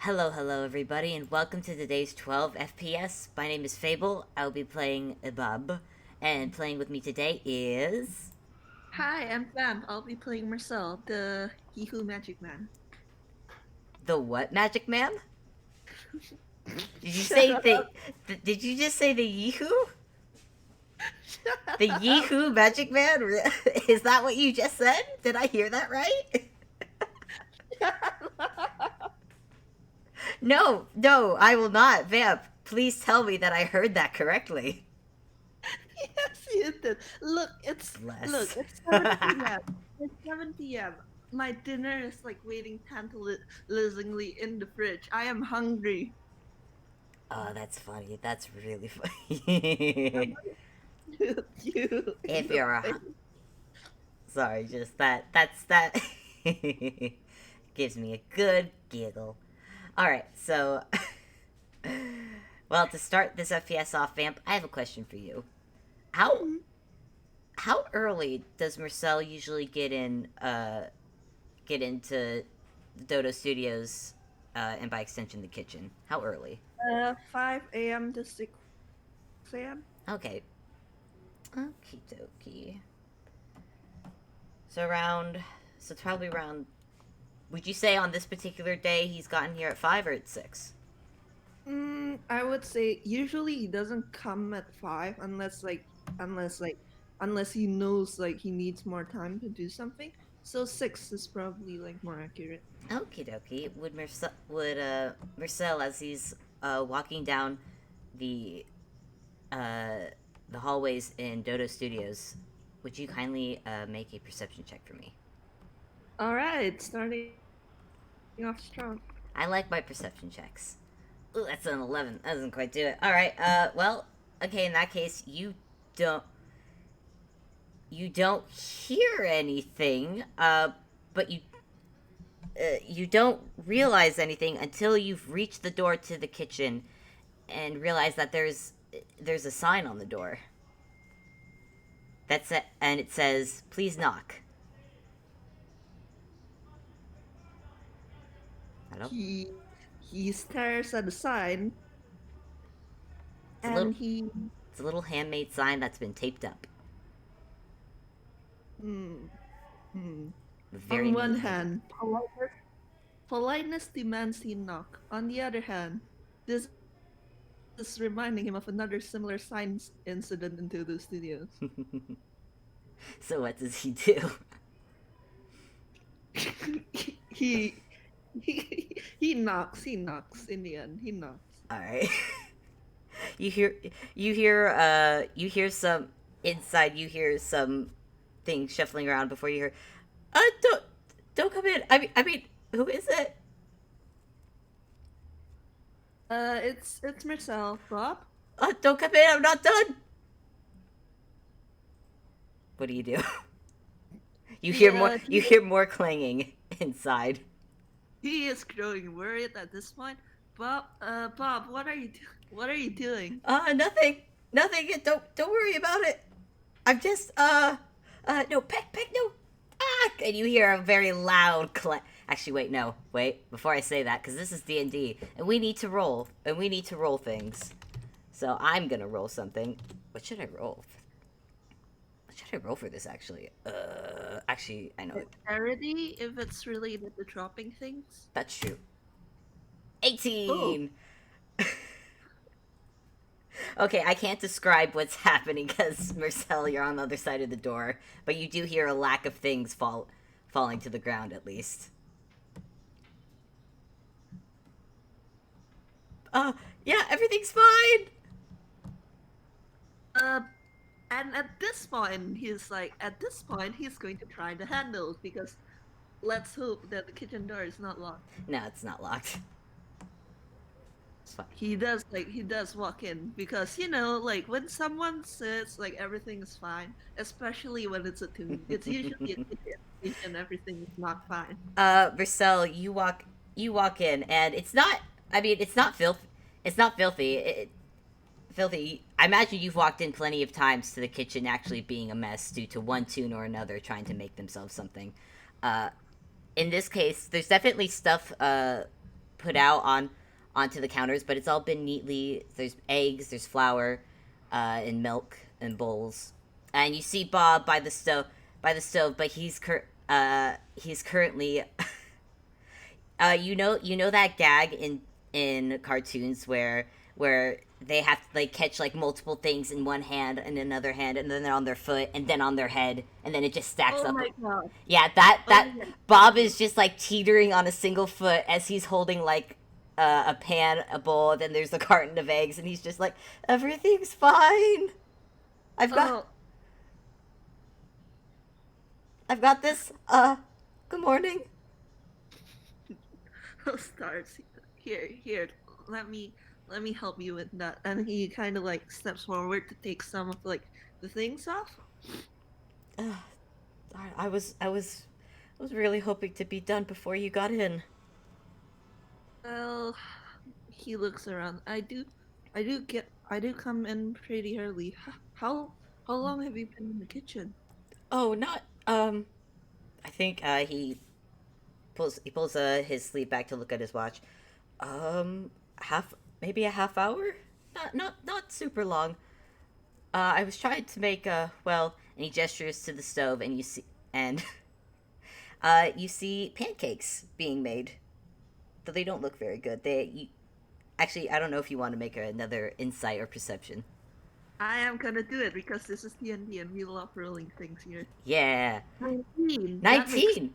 Hello everybody, and welcome to today's 12 FPS. My name is Fable. I'll be playing Bob, and playing with me today is Hi, I'm Sam. I'll be playing Marcel, the He Who Magic Man. the what Magic Man? Did you Shut say up! Did you just say the Yehoo? Shut The up! Yehoo Magic Man? Is that what you just said? Did I hear that right? Shut up! No, I will not. Vamp, please tell me that I heard that correctly. Yes, you did. Look, Bless. it's 7 p.m. It's 7 p.m. My dinner is like waiting tantalizingly in the fridge. I am hungry. Oh, that's funny. That's really funny. Shoot you in If the you're face. a Sorry, just that gives me a good giggle. Alright, so well, to start this FPS off, Vamp, I have a question for you. How Mhm. how early does Marcel usually get into Dodo Studios, and by extension the kitchen? How early? 5 a.m. to 6 a.m. Okay. Okie dokie. So around so it's probably around, would you say on this particular day he's gotten here at 5 or at 6? I would say usually he doesn't come at 5 unless like unless he knows like he needs more time to do something. So 6 is probably like more accurate. Okie dokie. Marcel, as he's walking down the uh, the hallways in Dodo Studios, would you kindly make a perception check for me? All right, starting off strong. I like my perception checks. Ooh, that's an 11. That doesn't quite do it. All right. Well, okay. In that case, don't you don't hear anything. But you don't realize anything until you've reached the door to the kitchen and realize that there's a sign on the door. That's it, and it says, "Please knock." Hello. He stares at the sign It's a little and he it's a little handmade sign that's been taped up hmm, hmm. with very On one neatly. hand, politeness demands he knock. On the other hand, this is reminding him of another similar science incident into the studios. So what does he do? he he knocks. He knocks. In the end, he knocks. All right. you hear you hear some inside. You hear some things shuffling around before you hear. Don't come in. I mean, who is it? It's myself, Bob. Don't come in. I'm not done. What do you do? You He hear more clanging inside. he is growing worried at this point. Bob, what are you doing? Nothing. Nothing. Don't worry about it. I'm just no, peck, no. Ah, and you hear a very loud clang. Actually, wait, no, wait. Before I say that, because this is D&D, and we need to roll, things. So I'm gonna roll something. What should I roll? What should I roll for this? Actually, I know it. Dexterity, if it's related to dropping things. That's true. Oh, 18. Okay, I can't describe what's happening because Marcel, you're on the other side of the door, but you do hear a lack of things falling to the ground at least. Uh, yeah, everything's fine. uh, and at this point, he's going to try the handle because let's hope that the kitchen door is not locked. No, it's not locked. It's fine. He does walk in because like when someone says like everything is fine, especially when it's a tune, it's usually a kitchen and everything is not fine. Marcel, you walk in, and it's not. I mean, it's not filth. It's not filthy. Filthy. I imagine you've walked in plenty of times to the kitchen actually being a mess due to one tune or another trying to make themselves something. Uh, in this case, there's definitely stuff put out onto the counters, but it's all been neatly. There's eggs, there's flour, and milk and bowls, and you see Bob by the stove, but he's currently you know that gag in cartoons where they have to like catch like multiple things in one hand and another hand and then they're on their foot and then on their head and then it just stacks Oh up. my god. Yeah, that Oh yeah. Bob is just like teetering on a single foot as he's holding like a pan, a bowl, then there's a carton of eggs and he's just like everything's fine. I've got Oh, I've got this. Good morning. starts here. Let me let me help you with that. And he kind of like steps forward to take some of like the things off. Uh, I was really hoping to be done before you got in. Well, he looks around. I do come in pretty early. How long have you been in the kitchen? Oh, not I think he pulls his sleeve back to look at his watch. Half maybe a half hour. Not super long. I was trying to make and he gestures to the stove and and you see pancakes being made, though they don't look very good. Actually, I don't know if you want to make another insight or perception. I am gonna do it because this is D&D and we love rolling things here. Yeah, 19. That makes 19.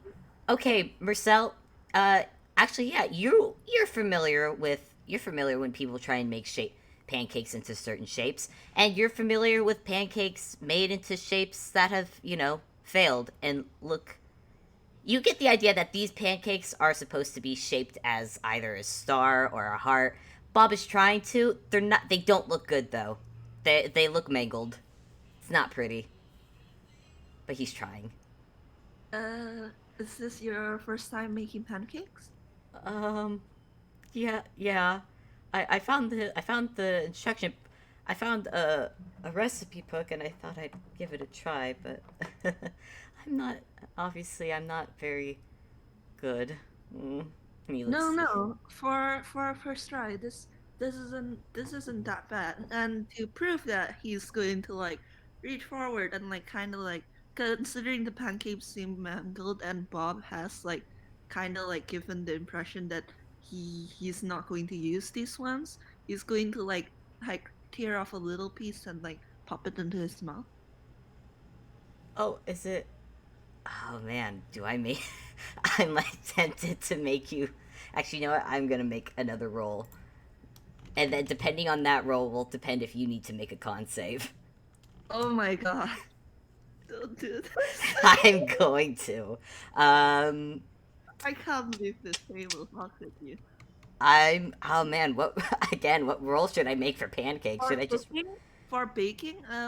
Okay, Marcel. Uh, actually, yeah, you're familiar when people try and make shape pancakes into certain shapes, and you're familiar with pancakes made into shapes that have failed and look. You get the idea that these pancakes are supposed to be shaped as either a star or a heart. Bob is trying to. They're not. They don't look good though. They look mangled. It's not pretty, but he's trying. is this your first time making pancakes? Um, yeah, yeah. I found the instruction. I found a recipe book, and I thought I'd give it a try, but I'm not. Obviously, I'm not very good. Mm, No, needless to say. no. For our first try, this isn't that bad. And to prove that, he's going to like reach forward and like kind of like considering the pancakes seem mangled and Bob has like kind of like given the impression that he's not going to use these ones. He's going to like tear off a little piece and like pop it into his mouth. Oh, is it? Oh man, do I make? I'm like tempted to make you. Actually, you know what? I'm gonna make another roll, and then depending on that roll will depend if you need to make a con save. Oh my god. Don't do this. I'm going to. Um, I can't believe this table fucked with you. Oh man, what again? What roll should I make for pancakes? For Should I just? cooking,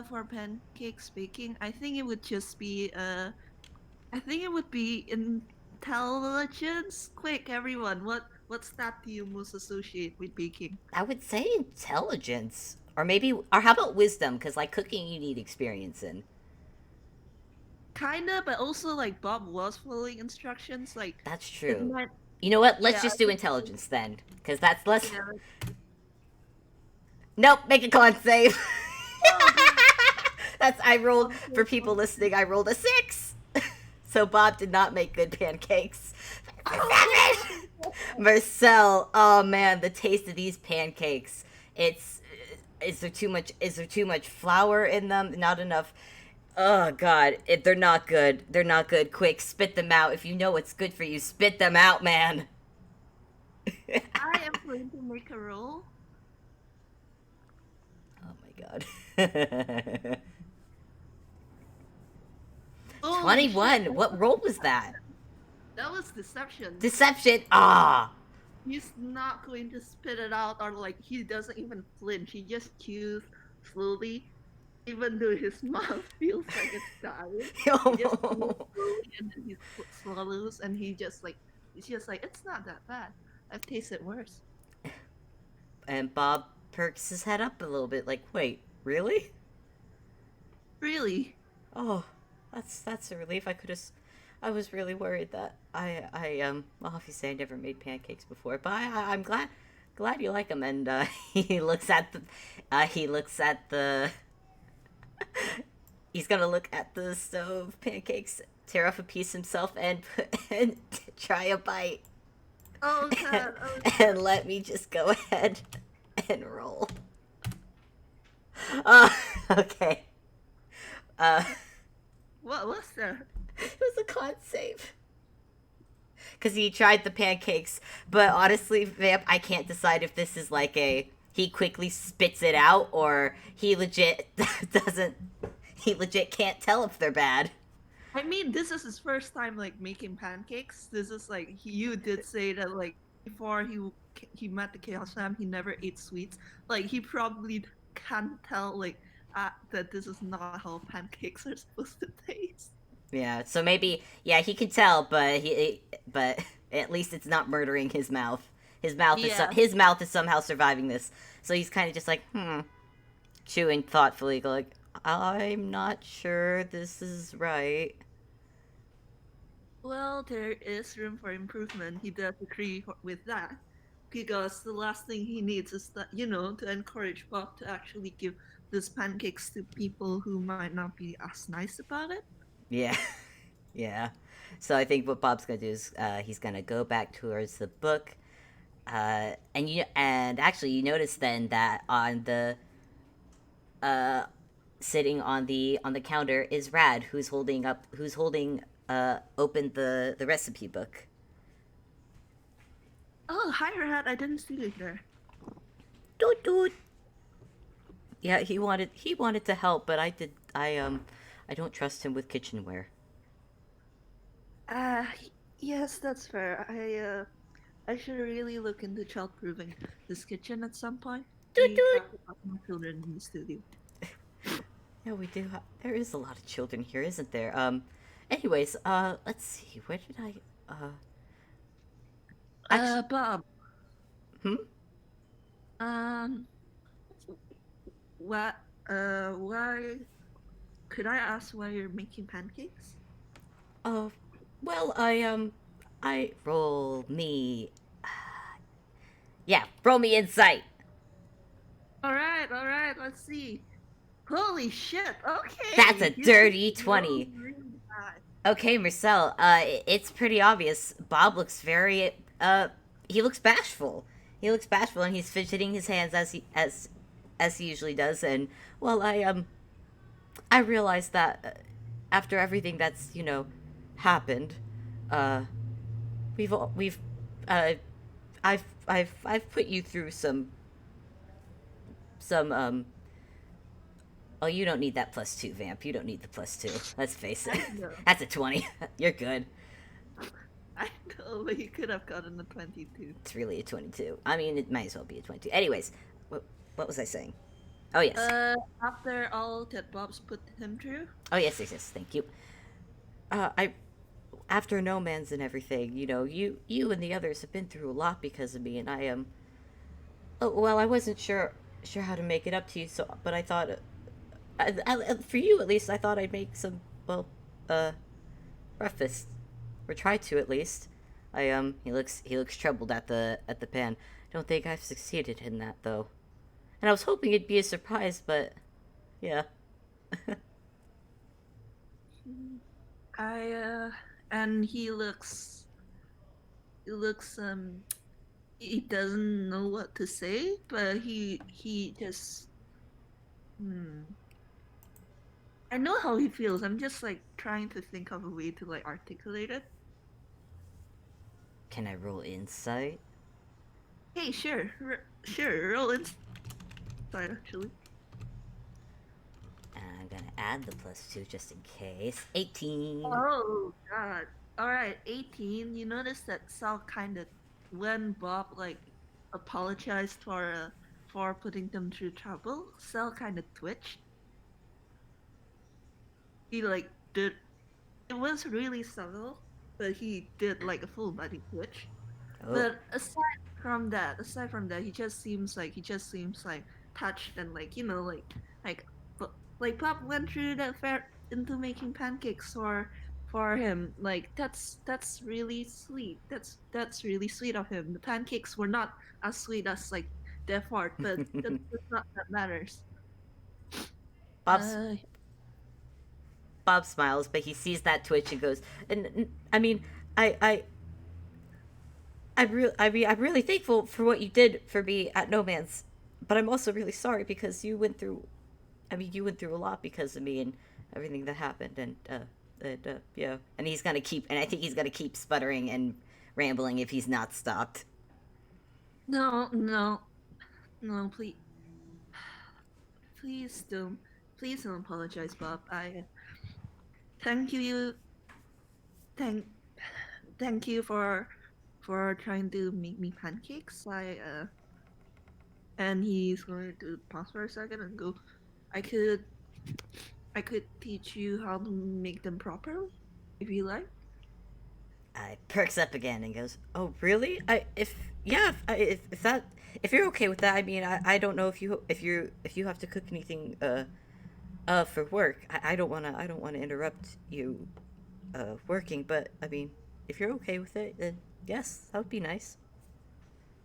for pancakes baking, I think it would just be I think it would be intelligence. Quick, everyone, what stat do you most associate with baking? I would say intelligence, or how about wisdom? Because like cooking, you need experience in. Kinda, but also like Bob was following instructions. Like That's it true. might, You know what? Let's yeah, just do intelligence then, because that's less. yeah. Nope, make a con save. Oh god. That's I rolled for people Oh, listening. I rolled a 6, so Bob did not make good pancakes. oh, 7. Marcel, oh man, the taste of these pancakes. It's is there too much flour in them? Not enough. Oh god, they're not good. They're not good. Quick, spit them out. If you know what's good for you, spit them out, man. I am going to make a roll. Oh my god. Holy shit, 21. What roll was that? that was deception. Deception. Ah. He's not going to spit it out or like he doesn't even flinch. He just chews slowly, even though his mouth feels like it's dying. He just chews slowly and then he swallows and he's just like it's not that bad. I've tasted worse. And Bob perks his head up a little bit, like, wait, really? Really? Oh, that's a relief. I was really worried that well, obviously I never made pancakes before, but I'm glad you like them. And he looks at the he's gonna look at the stove pancakes, tear off a piece himself, and and try a bite, Oh and, god, oh and let me just go ahead and roll. Uh, okay. Uh, what's that? it was a con save. Because he tried the pancakes. But honestly, Vamp, I can't decide if this is like a he quickly spits it out or he legit doesn't. He legit can't tell if they're bad. I mean, this is his first time like making pancakes. This is like you did say that like before he met the Chaos Fam, he never ate sweets. Like he probably can't tell like that this is not how pancakes are supposed to taste. Yeah, so maybe yeah he can tell, but at least it's not murdering his mouth. Yeah. His mouth is somehow surviving this. So he's kind of just like chewing thoughtfully, like I'm not sure this is right. Well, there is room for improvement. He does agree with that. Because the last thing he needs is that, to encourage Bob to actually give these pancakes to people who might not be as nice about it. Yeah. Yeah. So I think what Bob's gonna do is he's gonna go back towards the book, and actually you notice then that on the uh, sitting on the counter is Rad, who's holding open the recipe book. Oh, hi, Rat. I didn't see you there. Doot doot. Yeah, he wanted to help, but I don't trust him with kitchenware. Uh, yes, that's fair. I should really look into childproofing this kitchen at some point. Doot We doot. have a lot more children in the studio. Yeah, we do. There is a lot of children here, isn't there? Anyways, let's see. Where did I? Actually, Bob, hmm. um, what, why, could I ask why you're making pancakes? Uh, well, I roll me. Yeah, roll me insight. All right, let's see. Holy shit, That's a okay! You dirty rolled 20. really bad. Okay, Marcel. It's pretty obvious. Bob looks very. He looks bashful. He looks bashful, and he's fidgeting his hands as he usually does. And well, I realized that after everything that's happened, uh, we've uh, I've put you through some Oh, you don't need that +2, Vamp. You don't need the +2. Let's face it. I know, That's a 20. You're good. I know, but you could have gotten a 22. It's really a 22. I mean, it might as well be a 22. Anyways, what was I saying? Oh, yes. After all that Bob's put him through? Oh, yes, yes, yes. Thank you. I After No Man's and everything, you and the others have been through a lot because of me, and I am. Oh, well, I wasn't sure how to make it up to you, so but I thought, for you at least, I thought I'd make some uh breakfast, or try to at least. He looks troubled at the pan. Don't think I've succeeded in that though. And I was hoping it'd be a surprise, but yeah. I and he looks he doesn't know what to say, but he just hmm. I know how he feels. I'm just like trying to think of a way to like articulate it. Can I roll insight? Hey, sure, sure, roll inside actually. And I'm gonna add the +2 just in case. 18. Oh God! All right, 18. You notice that Sal kind of when Bob like apologized for putting them through trouble, Sal kind of twitched. He like did it was really subtle, but he did like a full body twitch. Oh, But aside from that, he just seems like touched and like like like Pop went through that fair into making pancakes for him. Like that's really sweet. That's really sweet of him. The pancakes were not as sweet as like their fart, but that's not that matters. Bob's Uh, Bob smiles, but he sees that twitch and goes, I mean, I I'm really thankful for what you did for me at No Man's, but I'm also really sorry because you went through a lot because of me and everything that happened, yeah. And he's gonna keep, and I think he's gonna keep sputtering and rambling if he's not stopped. no, no, no, please don't, please don't apologize, Bob. I thank you, thank, thank you for trying to make me pancakes. And he's going to pause for a second and go, I could, I could teach you how to make them properly, if you like. Perks up again and goes, "Oh, really? I if yeah, if that if you're okay with that, I mean, I don't know if you have to cook anything for work. I don't wanna interrupt you working, but I mean, if you're okay with it, then yes, that would be nice."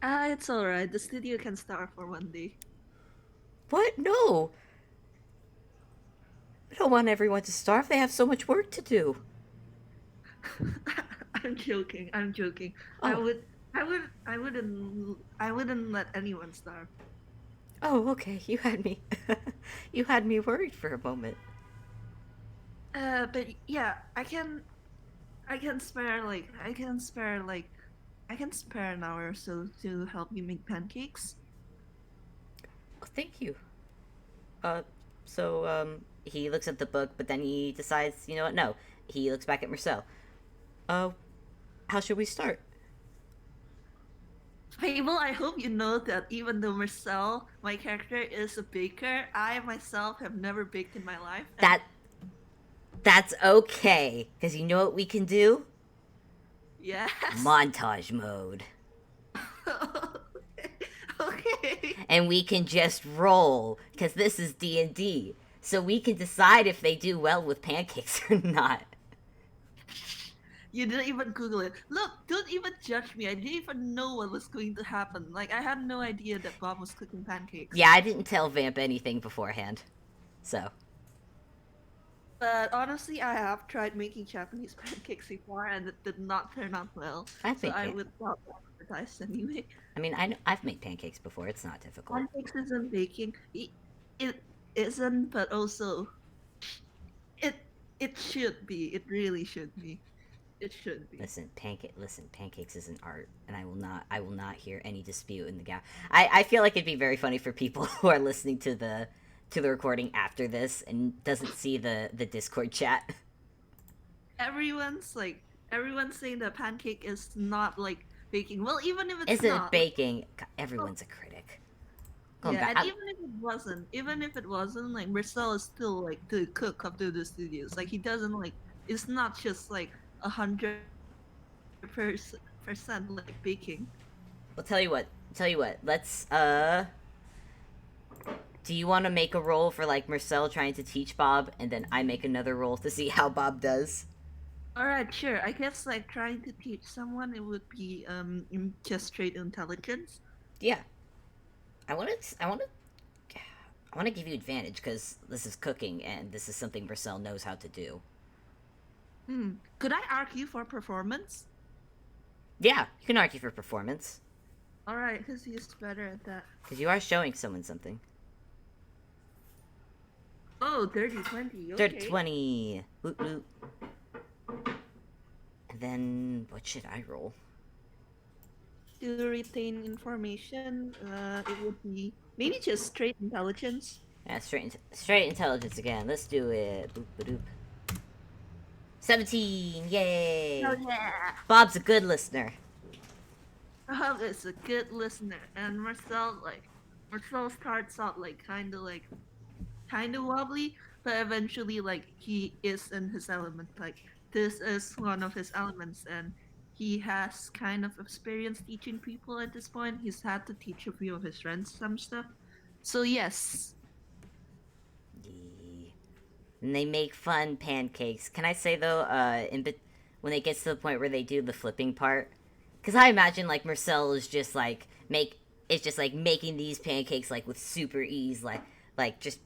It's all right. The studio can start for one day. What? No, we don't want everyone to starve. They have so much work to do. I'm joking. I'm joking. I Oh, would, I wouldn't let anyone starve. oh, okay. You had me, you had me worried for a moment. But yeah, I can spare like, I can spare an hour or so to help you make pancakes. Oh, thank you. Uh, he looks at the book, but then he decides, you know what? No. He looks back at Marcel. Uh, how should we start? Fable, I hope you know that even though Marcel, my character, is a baker, I myself have never baked in my life, and That that's okay, because you know what we can do? yes. Montage mode, Okay. and we can just roll, because this is D&D, so we can decide if they do well with pancakes or not. You didn't even Google it. Look, don't even judge me. I didn't even know what was going to happen. Like, I had no idea that Bob was cooking pancakes. Yeah, I didn't tell Vamp anything beforehand, so But honestly, I have tried making Japanese pancakes before, and it did not turn out well. I've So made I pan. would not advertise anyway. I mean, I've made pancakes before. It's not difficult. Pancakes isn't baking. It isn't, but also it it should be. It really should be. It should be. Listen, pancakes is an art, and I will not hear any dispute in the gap. I feel like it'd be very funny for people who are listening to the recording after this and doesn't see the Discord chat. Everyone's saying that pancake is not like baking. Well, even if it's Isn't not, like, baking? oh, Everyone's a critic. Going yeah, back, and even if it wasn't, like Marcel is still like the cook of the studios. Like he doesn't like it's not just like 100% like baking. I'll tell you what. Tell you what. Let's. Do you want to make a roll for like Marcel trying to teach Bob, and then I make another roll to see how Bob does? All right, sure. I guess like trying to teach someone, it would be just straight intelligence. Yeah. I want to. I want to give you advantage because this is cooking and this is something Marcel knows how to do. Hmm. Could I argue for performance? Yeah, you can argue for performance All right, because he's better at that. because you are showing someone something. Oh, 30-20. Third Okay. 20. Woot woot. And then what should I roll? To retain information, it would be maybe just straight intelligence. Yeah, straight intelligence again. Let's do it. Boop ba doop. 17. Yay. Oh yeah. Bob's a good listener. Rob is a good listener, and Marcel starts out kind of wobbly, but eventually like he is in his element. Like this is one of his elements, and he has kind of experience teaching people at this point. He's had to teach a few of his friends some stuff. So yes, Yee. and they make fun pancakes. Can I say though, when it gets to the point where they do the flipping part, because I imagine like Marcel is just like it's just like making these pancakes like with super ease, like just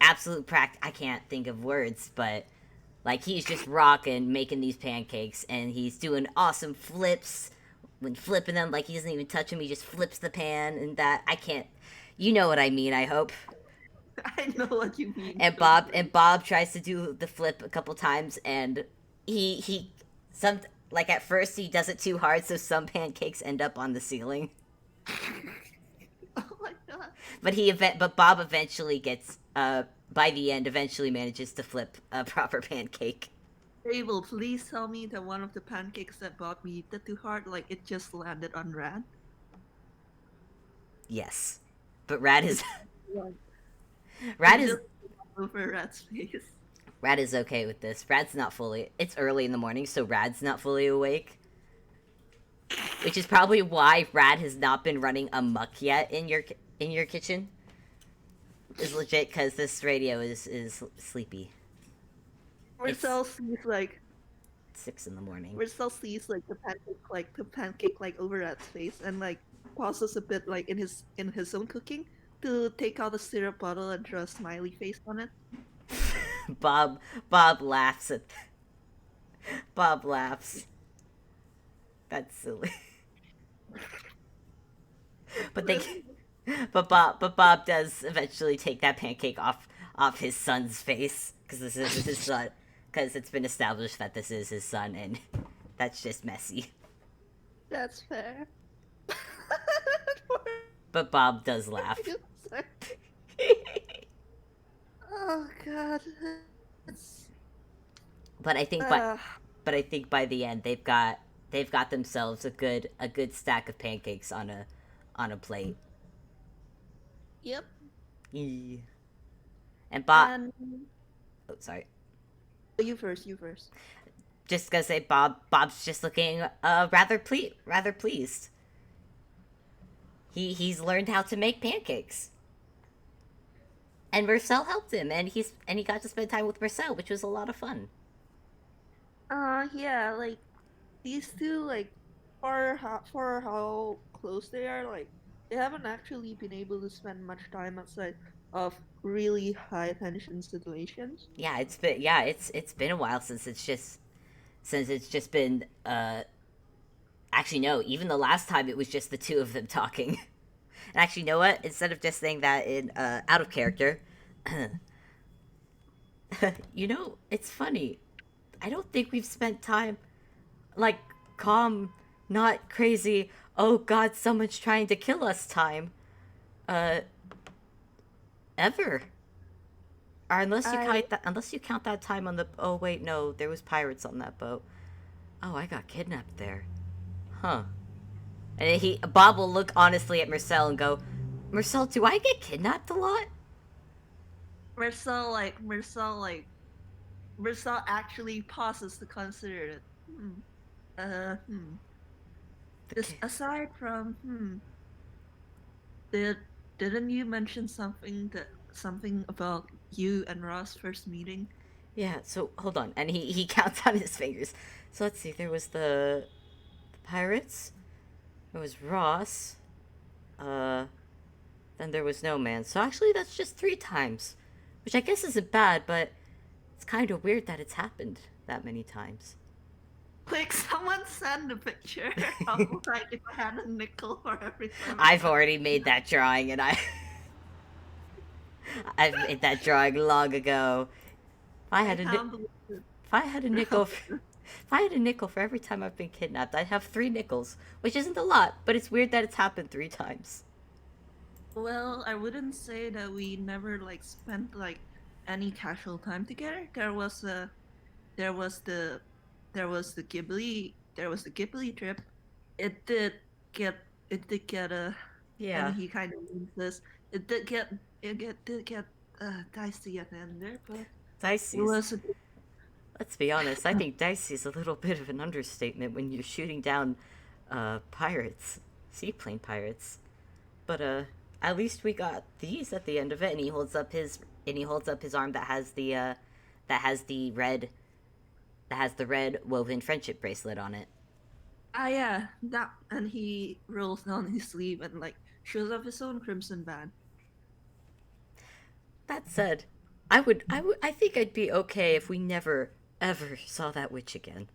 absolute I can't think of words, but like he's just rocking making these pancakes, and he's doing awesome flips. When flipping them, like he doesn't even touch them, he just flips the pan, and that I can't. You know what I mean? I hope. I know what you mean. And Don't Bob tries to do the flip a couple times, and he some like at first he does it too hard, so some pancakes end up on the ceiling. Oh my god. But Bob eventually gets by the end eventually manages to flip a proper pancake. Abel, please tell me that one of the pancakes that Bob did too hard, like it just landed on Rad. Yes, but Rad is Like, Rad it is just over Rad's face. Rad is okay with this. Rad's not fully. It's early in the morning, so Rad's not fully awake. Which is probably why Rad has not been running amok yet in your kitchen. Is legit because this radio is sleepy. Marcel sees like 6 in the morning. Marcel sees like the pancake like over Rad's face and like pauses a bit like in his own cooking to take out the syrup bottle and draw a smiley face on it. Bob Bob laughs at. Bob laughs. That's silly. but they, but Bob does eventually take that pancake off his son's face because this is his son. Because it's been established that this is his son, and that's just messy. That's fair. But Bob does laugh. Oh god. It's, But I think but I think by the end they've got themselves a good stack of pancakes on a plate. Yep. Yeah. And Bob. And Oh, sorry. you first. Just gonna say Bob's just looking rather pleased. He's learned how to make pancakes. And Marcel helped him, and he got to spend time with Marcel, which was a lot of fun. Yeah, like these two, like for how close they are, like they haven't actually been able to spend much time outside of really high tension situations. Yeah, it's been a while since it's just been actually no, even the last time it was just the two of them talking. And actually, you know what? Instead of just saying that in out of character, you know, it's funny. I don't think we've spent time like calm, not crazy. Oh God, someone's trying to kill us. Time, uh, ever. Or unless you count that time on the. Oh wait, no, there was pirates on that boat. Oh, I got kidnapped there. Huh. And Bob will look honestly at Marcel and go, Marcel, do I get kidnapped a lot? Marcel actually pauses to consider it. This aside from didn't you mention something about you and Ross first meeting? Yeah, so hold on. And he counts on his fingers. So let's see, there was the pirates, there was Ross, then there was No Man. So actually that's just 3 times. Which I guess isn't bad, but it's kind of weird that it's happened that many times. Quick, someone send a picture of like if I had a nickel for every time. I've already made that drawing, and I've made that drawing long ago. If I had a nickel, if I had a nickel for every time I've been kidnapped, I'd have 3 nickels, which isn't a lot, but it's weird that it's happened 3 times. Well, I wouldn't say that we never like spent like any casual time together. There was the Ghibli trip. It did get Yeah, and he kind of means this. It did get dicey at the end there, but it Dicey's. was Let's be honest. I think dicey's a little bit of an understatement when you're shooting down, pirates, seaplane pirates. But at least we got these at the end of it, and he holds up his arm that has that has the red woven friendship bracelet on it. Ah, yeah, that, and he rolls down his sleeve and like shows off his own crimson band. That said, I think I'd be okay if we never ever saw that witch again.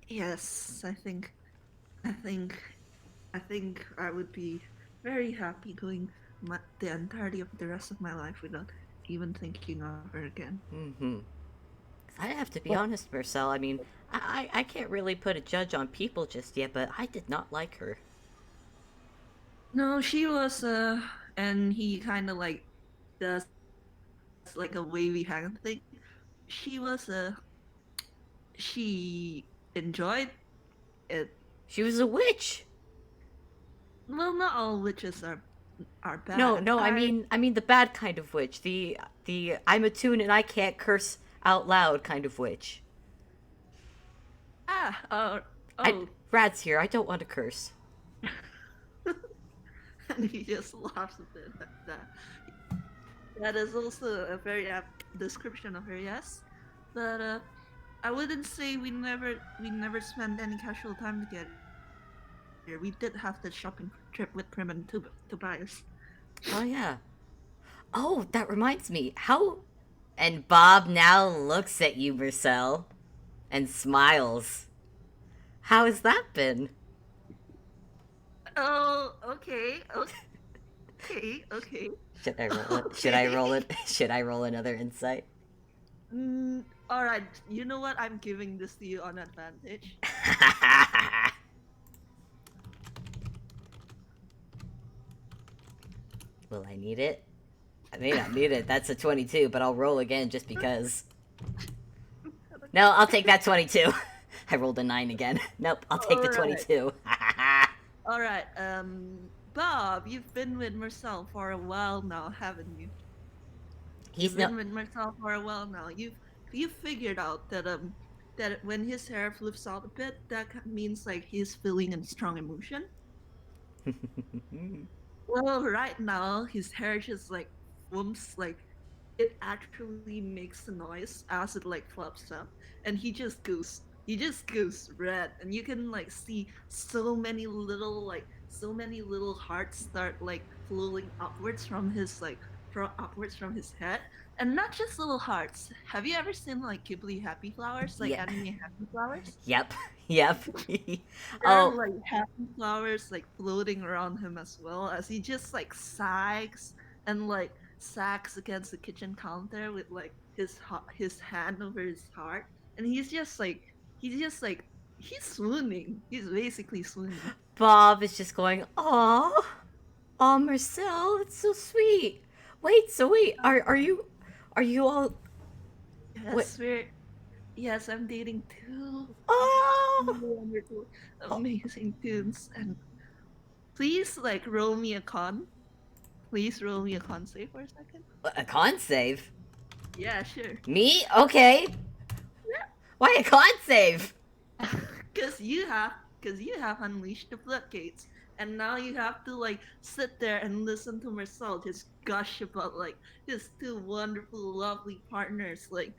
Yes, I think, I think I would be very happy going the entirety of the rest of my life without even thinking of her again. Mm-hmm. I have to be Well, honest, Marcel. I mean, I can't really put a judge on people just yet, but I did not like her. no, she was, and he kind of like does like a wavy hand thing. She was, she enjoyed it. She was a witch. Well, not all witches are No, bad. no, I mean the bad kind of witch. The I'm a tune and I can't curse out loud kind of witch. Ah, I oh, Rad's here. I don't want to curse. and he just laughs a bit at that. That is also a very apt description of her, yes. But I wouldn't say we never spent any casual time together. We did have the shopping trip with Prim and Tobias. Oh yeah. Oh, that reminds me. How and Bob now looks at you, Marcel, and smiles. How has that been? Oh, okay, okay. Should I roll it? Should I Okay. roll it? Should I roll another insight? All right. You know what? I'm giving this to you on advantage. Will I need it? I may not need it. That's a 22, but I'll roll again just because. No, I'll take that 22. I rolled a 9 again. Nope, I'll take All the right. 22. All right. Bob, you've been with Marcel for a while now, haven't you? He's You've no. been with Marcel for a while now. You've figured out that when his hair flips out a bit, that means like he's feeling a strong emotion. Well, right now his hair just like whoops, like it actually makes a noise as it like flaps up, and he just goes red, and you can like see so many little hearts start like flowing upwards from his head, and not just little hearts. Have you ever seen like Ghibli happy flowers, like Yeah. anime happy flowers? Yep. Yep. There are Oh, like happy flowers like floating around him as well, as he just like sighs and like sags against the kitchen counter with like his hand over his heart, and he's swooning. He's basically swooning. Bob is just going, "Aw, aw, Marcel, it's so sweet." Wait, are you all? What? Yes, I'm dating two Oh, wonderful, oh, amazing tunes, and please like roll me a con. Please roll me a con save for a second. a con save. Yeah, sure. Me? Okay. Why a con save? Because you have unleashed the floodgates, and now you have to like sit there and listen to Marcel just gush about like his two wonderful, lovely partners. Like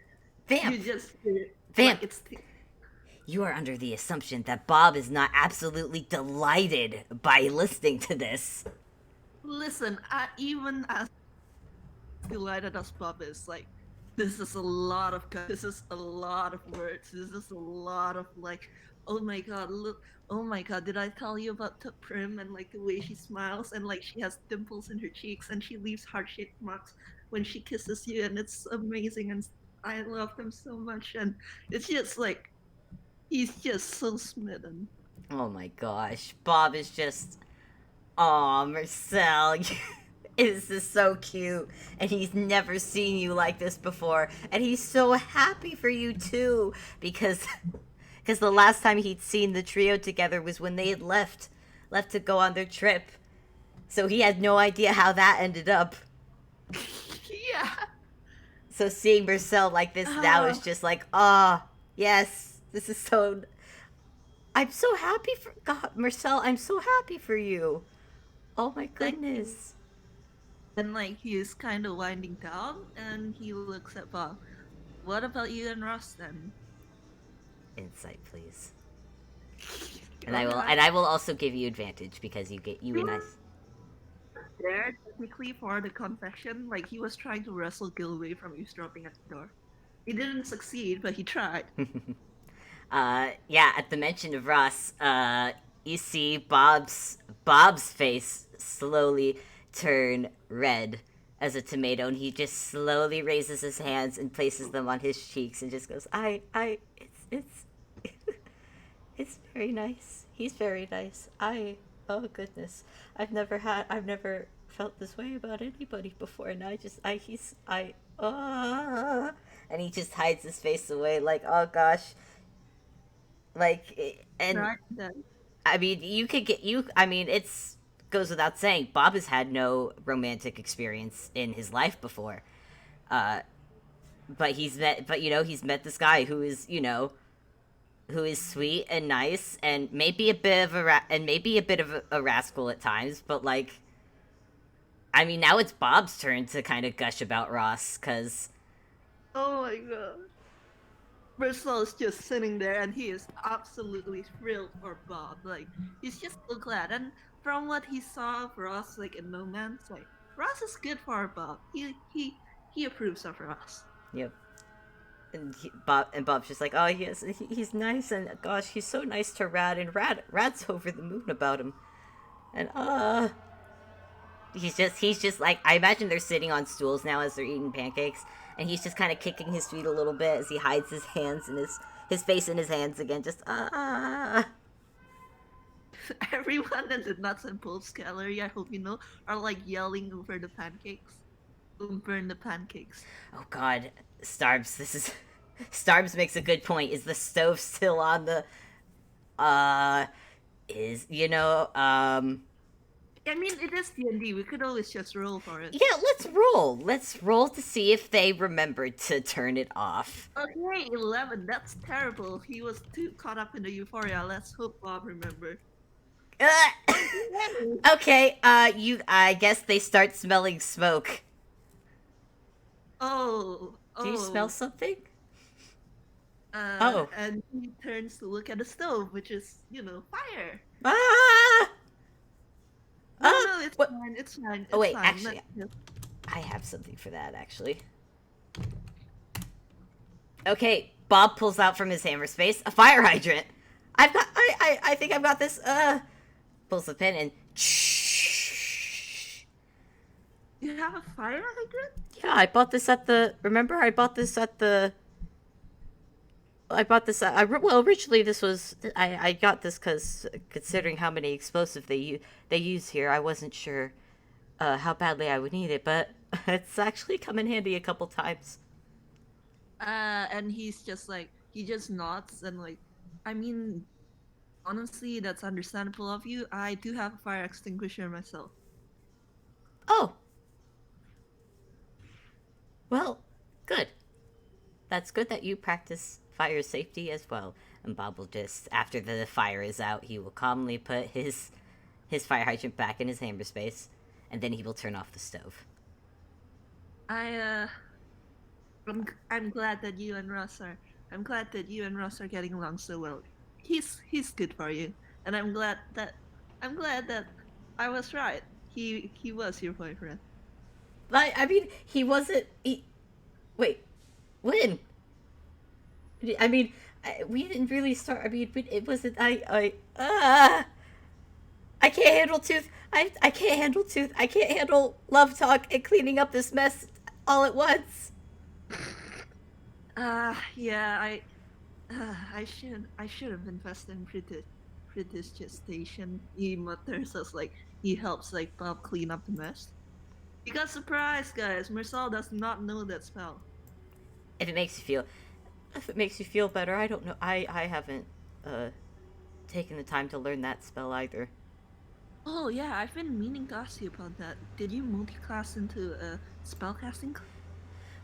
you Vamp, just Vamp. like it's. You are under the assumption that Bob is not absolutely delighted by listening to this. Listen, even as delighted as Bob is, like this is a lot of words. This is a lot of like, oh my god, look, oh my god, did I tell you about the Prim and like the way she smiles and like she has dimples in her cheeks and she leaves heart-shaped marks when she kisses you, and it's amazing, and I love him so much, and it's just like he's just so smitten. Oh my gosh, Bob is just. Aw, Marcel, this is so cute. And he's never seen you like this before. And he's so happy for you too. Because the last time he'd seen the trio together was when they had left to go on their trip. So he had no idea how that ended up. Yeah. So seeing Marcel like this now is Oh, just like, ah, yes, this is so. I'm so happy for God, Marcel. I'm so happy for you. Oh my thank you. goodness. Then like he's kind of winding down, and he looks at Bob. What about you and Ross then? Insight, please. And Go I will, ahead. and I will also give you advantage because you were You were nice. there technically for the confession. Like he was trying to wrestle Gil away from eavesdropping at the door. He didn't succeed, but he tried. Yeah, at the mention of Ross, you see Bob's face slowly turn red as a tomato, and he just slowly raises his hands and places them on his cheeks and just goes, it's, it's very nice. He's very nice. Oh goodness, I've never felt this way about anybody before, and and he just hides his face away, like, oh gosh, and Right then. I mean, I mean, it's goes without saying, Bob has had no romantic experience in his life before. Uh, but he's met this guy who is, who is sweet and nice and maybe a bit of a rascal at times, but like, I mean, now it's Bob's turn to kind of gush about Ross because Oh my god. Bristol is just sitting there and he is absolutely thrilled for Bob. Like he's just so glad. And from what he saw of Ross like in moments, like Ross is good for Bob. He approves of Ross. you know, and Bob's just like, oh, he's nice, and gosh, he's so nice to Rad, and Rad's over the moon about him, and he's just like, I imagine they're sitting on stools now as they're eating pancakes, and he's just kind of kicking his feet a little bit as he hides his hands and his face in his hands again, just Everyone in the Nuts and Bolts gallery, I hope you know, are like yelling over the pancakes. Burn the pancakes. Oh God, Starbs, this is Starbs makes a good point. Is the stove still on the uh is I mean, it is D&D. We could always just roll for it. yeah, let's roll to see if they remembered to turn it off. Okay, 11. That's terrible. He was too caught up in the euphoria. Let's hope Bob remembered. Okay. Okay, I guess they start smelling smoke. Oh, Do you smell oh. something? Oh. And he turns to look at the stove, which is, fire. Ah! No, no, it's What? fine. It's fine. Oh It's wait, fine. actually, I have something for that actually. Okay, Bob pulls out from his hammer space a fire hydrant. I think I've got this. Pulls the pin and. You have a fire hydrant? Yeah, I bought this at the. Remember, I bought this at the. I bought this. Well, originally this was. I got this because considering how many explosive they use here, I wasn't sure how badly I would need it, but it's actually come in handy a couple times. And he's just like, he just nods and like, I mean, honestly, that's understandable of you. I do have a fire extinguisher myself. Oh, well, good. That's good that you practice fire safety as well. And Bob will just, after the fire is out, he will calmly put his fire hydrant back in his hammer space, and then he will turn off the stove. I I'm glad that you and Ross are I'm glad that you and Ross are getting along so well. He's good for you, and I'm glad that I was right. He was your boyfriend. Like, I mean, he wasn't. Wait, when? I mean, we didn't really start. I mean, it wasn't. I can't handle tooth. I can't handle tooth. I can't handle love talk and cleaning up this mess all at once. Yeah, I should have invested in prestidigitation. He mutters as like he helps like Bob clean up the mess. You got surprised, guys. Marcel does not know that spell. If it makes you feel, if it makes you feel better, I don't know. I haven't uh taken the time to learn that spell either. Oh yeah, I've been meaning to ask you about that. Did you multi-class into a spellcasting?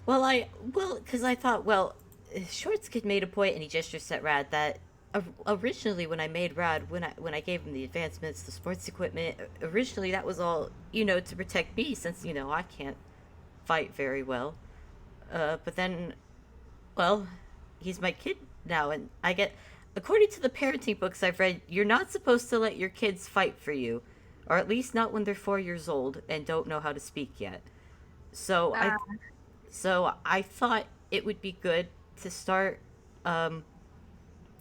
Because I thought, well, Shortskid made a point, and he gestures at Rad that originally when I made Rad, when I gave him the advancements, the sports equipment, originally that was all to protect me since I can't fight very well. But then, well, he's my kid now, and according to the parenting books I've read, you're not supposed to let your kids fight for you, or at least not when they're 4 years old and don't know how to speak yet. So I, Uh, so I thought it would be good to start. Um,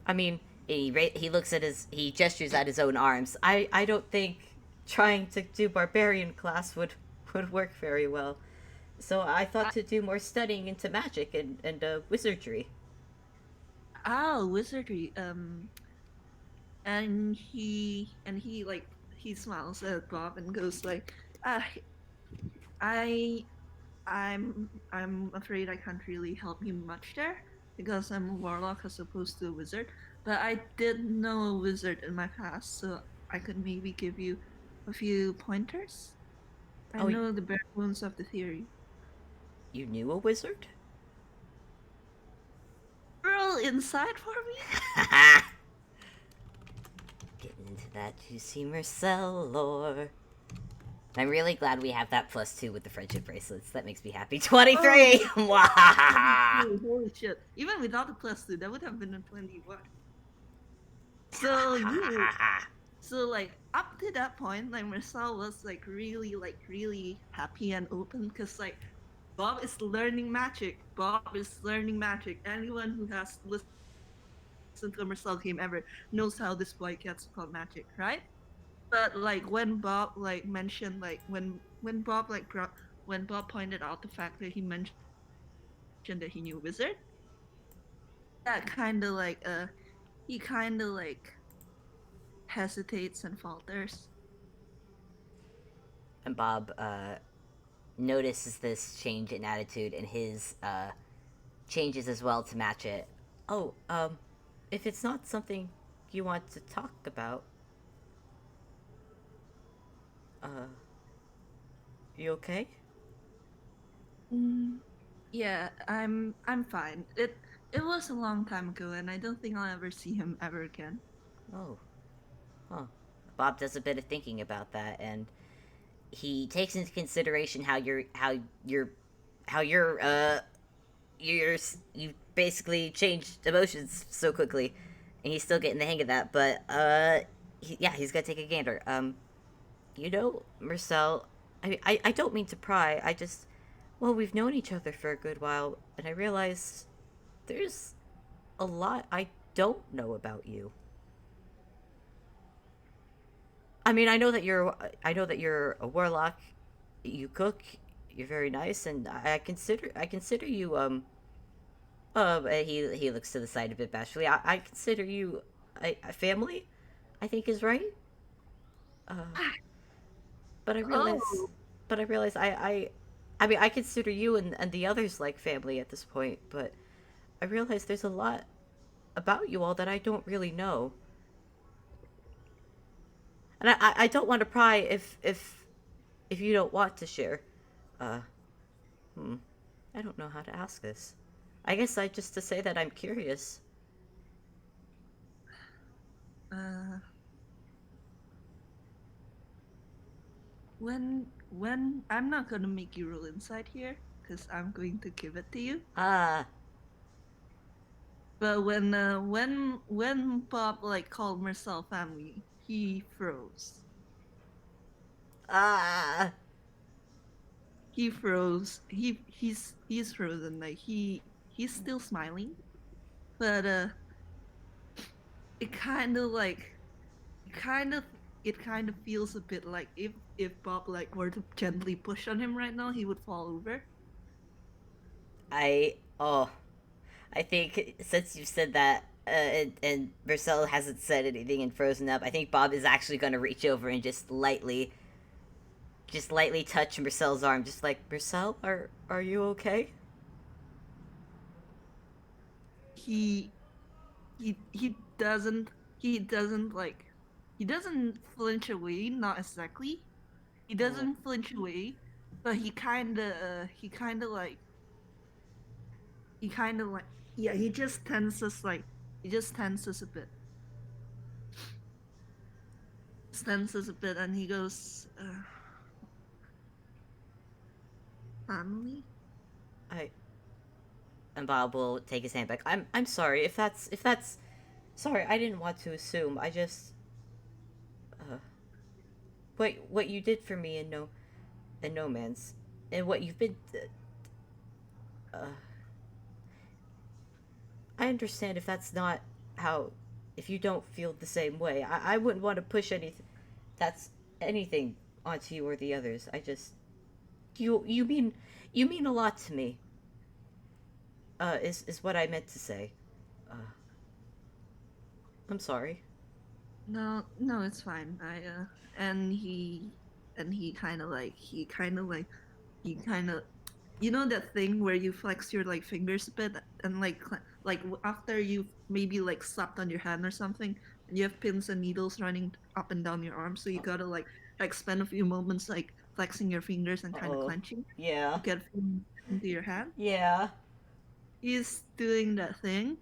I mean, he looks at he gestures at his own arms. I don't think trying to do barbarian class would work very well. So I thought I, to do more studying into magic and wizardry. Wizardry. And he like he smiles at Bob and goes like, uh, I I'm afraid I can't really help you much there because I'm a warlock as opposed to a wizard. But I did know a wizard in my past, so I could maybe give you a few pointers. I Oh, know the bare bones of the theory. you knew a wizard? Roll inside for me. Getting into that juicy Marcel lore. I'm really glad we have that +2 with the friendship bracelets. That makes me happy. Oh, 23! Wahahaha! holy shit! Even without the +2, that would have been a 21. So you So like up to that point, like Marcel was like really happy and open because like Bob is learning magic. Bob is learning magic. Anyone who has listened to a Marcel game ever knows how this boy gets called magic, right? But like when Bob like mentioned like when Bob like brought when Bob pointed out the fact that he mentioned that he knew wizard, that kind of like he kind of like hesitates and falters. And Bob notices this change in attitude, and his changes as well to match it. Oh, if it's not something you want to talk about, uh, you okay? Mm, yeah, I'm fine. It was a long time ago, and I don't think I'll ever see him ever again. Oh, huh. Bob does a bit of thinking about that, and he takes into consideration how you basically changed emotions so quickly, and he's still getting the hang of that. But yeah, he's gonna take a gander. Marcel, I don't mean to pry. Well, we've known each other for a good while, and I realize there's a lot I don't know about you. I mean, I know that you're a warlock. You cook. You're very nice, and I consider you he looks to the side a bit bashfully. I consider you a family. I think is right. Uh, but I realize, Oh, but I realize I mean, I consider you and the others like family at this point. But I realize there's a lot about you all that I don't really know, and I don't want to pry if you don't want to share. Uh, hmm. I don't know how to ask this. I guess I just to say that I'm curious. uh, when I'm not gonna make you roll inside here, because I'm going to give it to you. Ah, But when Bob like called Marcel family, he froze. ah. He froze. He's frozen. Like he's still smiling, but it kind of like kind of it kind of feels a bit like if Bob like were to gently push on him right now, he would fall over. Oh, I think since you said that, and Marcel hasn't said anything and frozen up, I think Bob is actually going to reach over and just lightly touch Marcel's arm, just like Marcel, are you okay? He he doesn't like he doesn't flinch away. Not exactly. He Oh, doesn't flinch away, but he kind of like yeah he just tenses a bit. tenses a bit and he goes, family? I and Bob will take his hand back. I'm sorry if that's sorry. I didn't want to assume. I just uh, what you did for me in No Man's and what you've been. Uh, I understand if that's not how. If you don't feel the same way, I wouldn't want to push anything. That's anything onto you or the others. I just you mean a lot to me. Is what I meant to say. Uh, I'm sorry. No, no, it's fine. And he kind of like he kind of you know that thing where you flex your like fingers a bit and like after you've maybe like slapped on your hand or something and you have pins and needles running up and down your arm, so you gotta like spend a few moments like flexing your fingers and Uh kind of oh. clenching Yeah. to get into your hand. Yeah. He's doing that thing,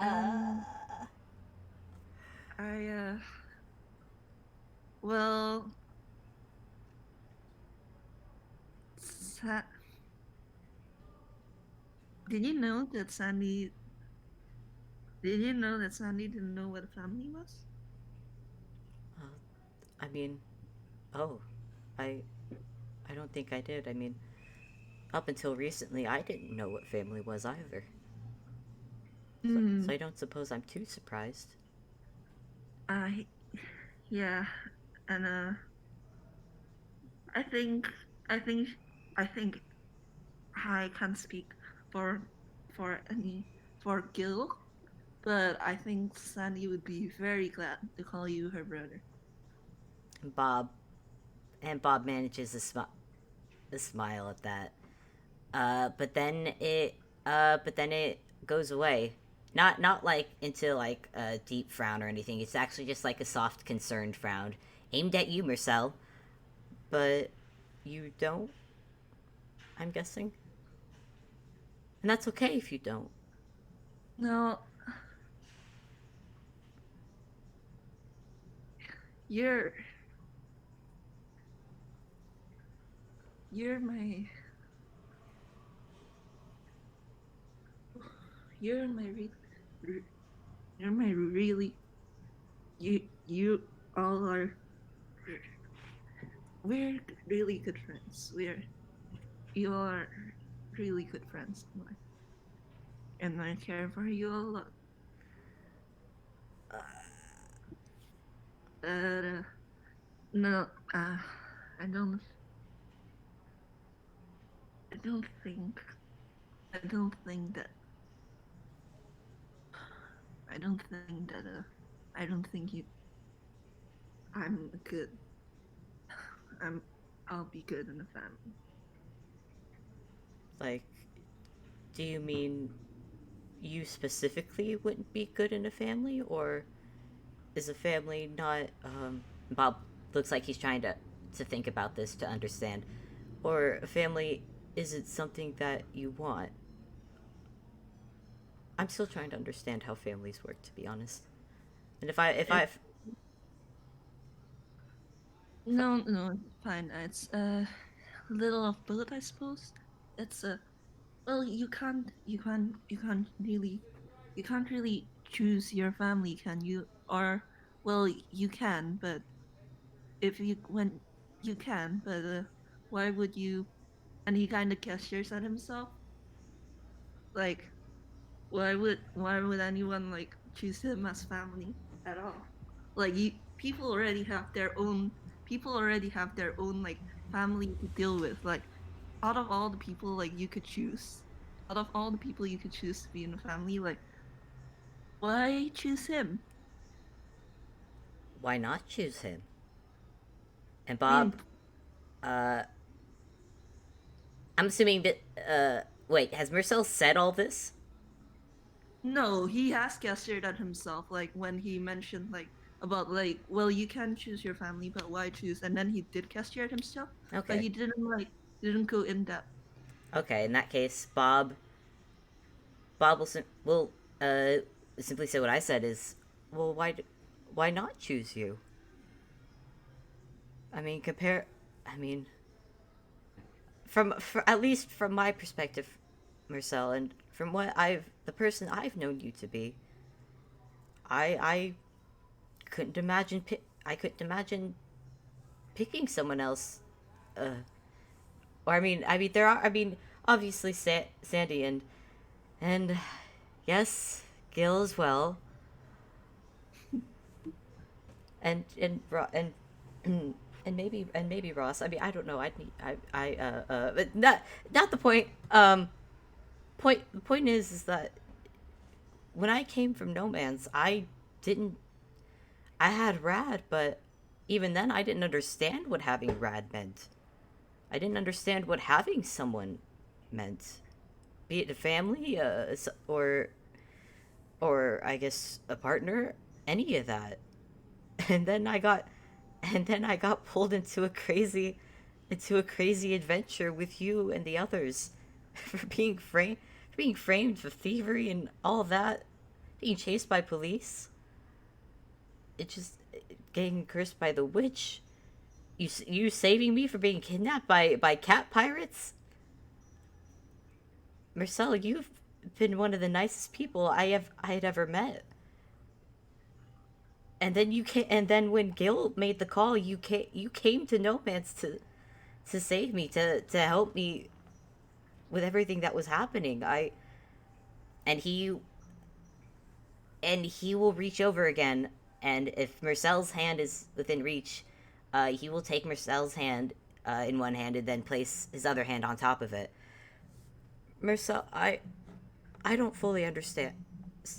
and Uh. I well, Sa- did you know that Sandy? Did you know that Sandy didn't know what a family was? uh I mean, oh, I I don't think I did. I mean, up until recently, I didn't know what family was either. So Hmm. I don't suppose I'm too surprised. I yeah, and I think I think I think I can't speak for for any for Gil, but I think Sandy would be very glad to call you her brother. And Bob manages a smile at that. But then it goes away. Not like into like a deep frown or anything. It's actually just like a soft, concerned frown aimed at you, Marcel. But you don't. I'm guessing, and that's okay if you don't. No, you're you're my you're my you're my really you all are we're really good friends. You are really good friends, and I care for you a lot. Uh, But no, I don't. I don't think. I don't think that. I don't think that. I don't think you. I'm good. I'm. I'll be good in the family. like, do you mean you specifically wouldn't be good in a family, or is a family not? Bob looks like he's trying to think about this to understand, or a family isn't something that you want. I'm still trying to understand how families work, to be honest. And It, no, no, it's fine. It's a little of both, I suppose. It's a well, you can't really choose your family, can you? Or well, you can, but if you when you can, but why would you? And he kind of gestures at himself, like why would anyone like choose him as family at all? Like you, people already have their own like family to deal with. Like out of all the people like you could choose, out of all the people you could choose to be in a family, like why choose him? Why not choose him? And I mean, Bob, I'm assuming that. Wait, has Marcel said all this? no, he has gestured at himself, like when he mentioned like about like, well, you can choose your family, but why choose? And then he did gesture at himself, but Okay. he didn't go in depth. Okay. In that case, Bob will simply say what I said is, well, why not choose you? I mean, compare. I mean, at least from my perspective, Marcel, and from the person I've known you to be, I couldn't imagine. I couldn't imagine picking someone else. Or I mean, there are. I mean, obviously Sandy and yes, Gil as well, and and maybe Ross. I mean, I don't know. I'd need but not the point. The point is that when I came from No Man's, didn't. I had rad, but even then, I didn't understand what having rad meant. I didn't understand what having someone meant, be it a family, or I guess a partner, any of that. And then I got, and then I got pulled into a crazy adventure with you and the others, for being framed for thievery and all that, being chased by police. It just getting cursed by the witch. You saving me from being kidnapped by cat pirates. Marcel, you've been one of the nicest people I had ever met. And then and then when Gil made the call, you came to No Man's to save me, to help me with everything that was happening. I and he will reach over again, and if Marcel's hand is within reach, he will take Marcel's hand in one hand and then place his other hand on top of it. Marcel, I don't fully understand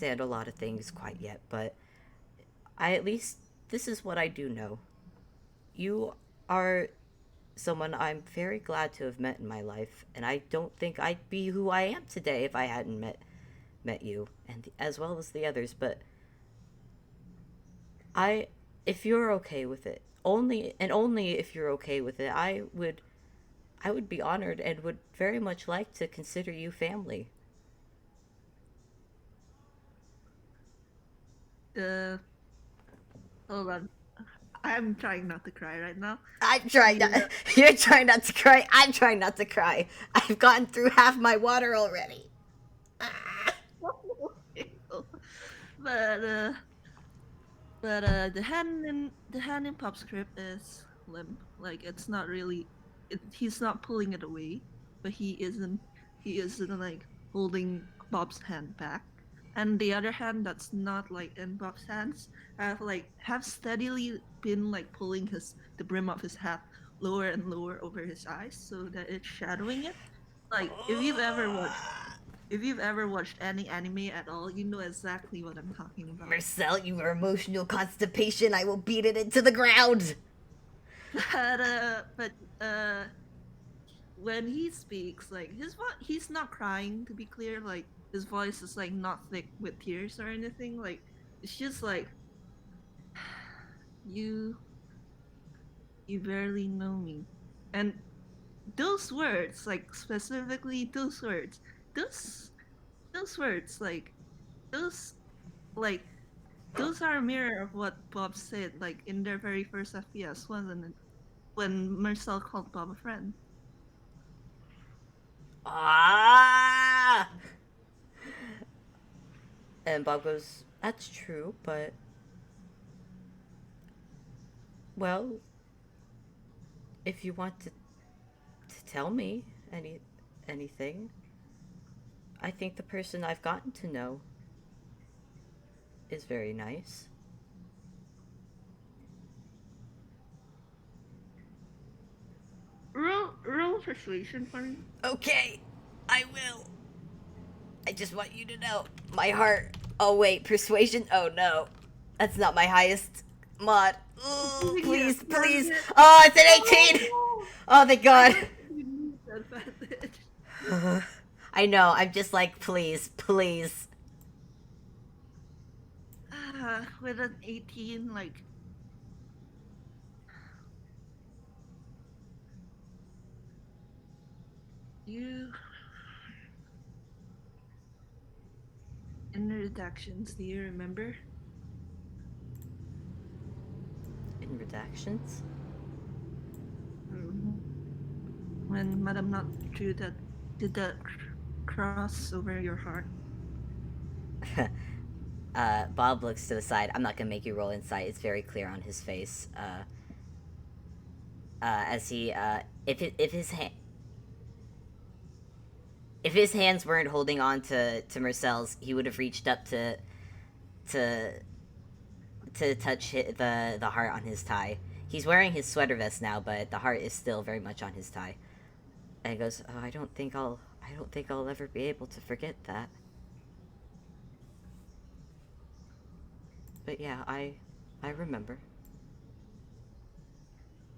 a lot of things quite yet, but I at least this is what I do know. You are someone I'm very glad to have met in my life, and I don't think I'd be who I am today if I hadn't met you, and as well as the others. But I, if you're okay with it, only if you're okay with it, I would be honored and would very much like to consider you family. Uh, hold on. I'm trying not to cry right now. I'm trying not. Yeah. You're trying not to cry. I'm trying not to cry. I've gotten through half my water already. but the hand in Pop's grip is limp. Like it's not really. He's not pulling it away, but he isn't like holding Bob's hand back. And the other hand that's not like in Bob's hands have steadily been like pulling the brim of his hat lower and lower over his eyes so that it's shadowing it. Like if you've ever watched any anime at all, you know exactly what I'm talking about. Marcel, you are emotional constipation. I will beat it into the ground. But when he speaks, like he's not crying to be clear. Like his voice is like not thick with tears or anything. Like it's just like you you barely know me, and those words, like specifically those those words, those like those are a mirror of what Bob said, like in their very first FPS, wasn't it? When Marcel called Bob a friend. Ah! And Bob goes, "That's true, but well, if you want to tell me anything, I think the person I've gotten to know is very nice." Roll persuasion for me. Okay, I will. I just want you to know my heart. Oh wait, persuasion. Oh no, that's not my highest mod. Ooh, please, please. Oh, it's an 18. Oh, thank God. I know. I'm just like, please, please. With an 18, like you in the redactions, do you remember? redactions? Mm, when Madame Not drew that, did that cross over your heart? Bob looks to the side. I'm not gonna make you roll insight. It's very clear on his face. As he, if his hands weren't holding on to Marcel's, he would have reached up to touch the heart on his tie. He's wearing his sweater vest now, but the heart is still very much on his tie. And he goes, "Oh, I don't think I'll ever be able to forget that." But yeah, I remember.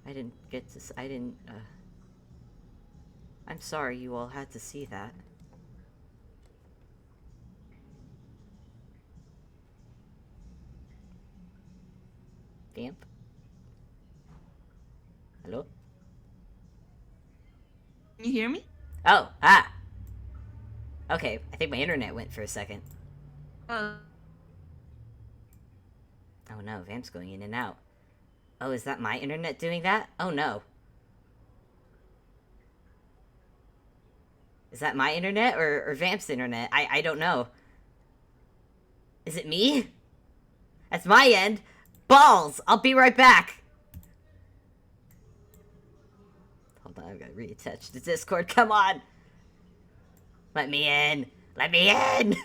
I didn't get to. I didn't. I'm sorry you all had to see that. Vamp. Hello. Can you hear me? Oh, ah. Okay, I think my internet went for a second. Uh, Oh no, Vamp's going in and out. Oh, is that my internet doing that? Oh no. Is that my internet or Vamp's internet? I don't know. Is it me? That's my end. Balls! I'll be right back. Hold on, I've got to reattach the Discord. Come on. Let me in. Let me in.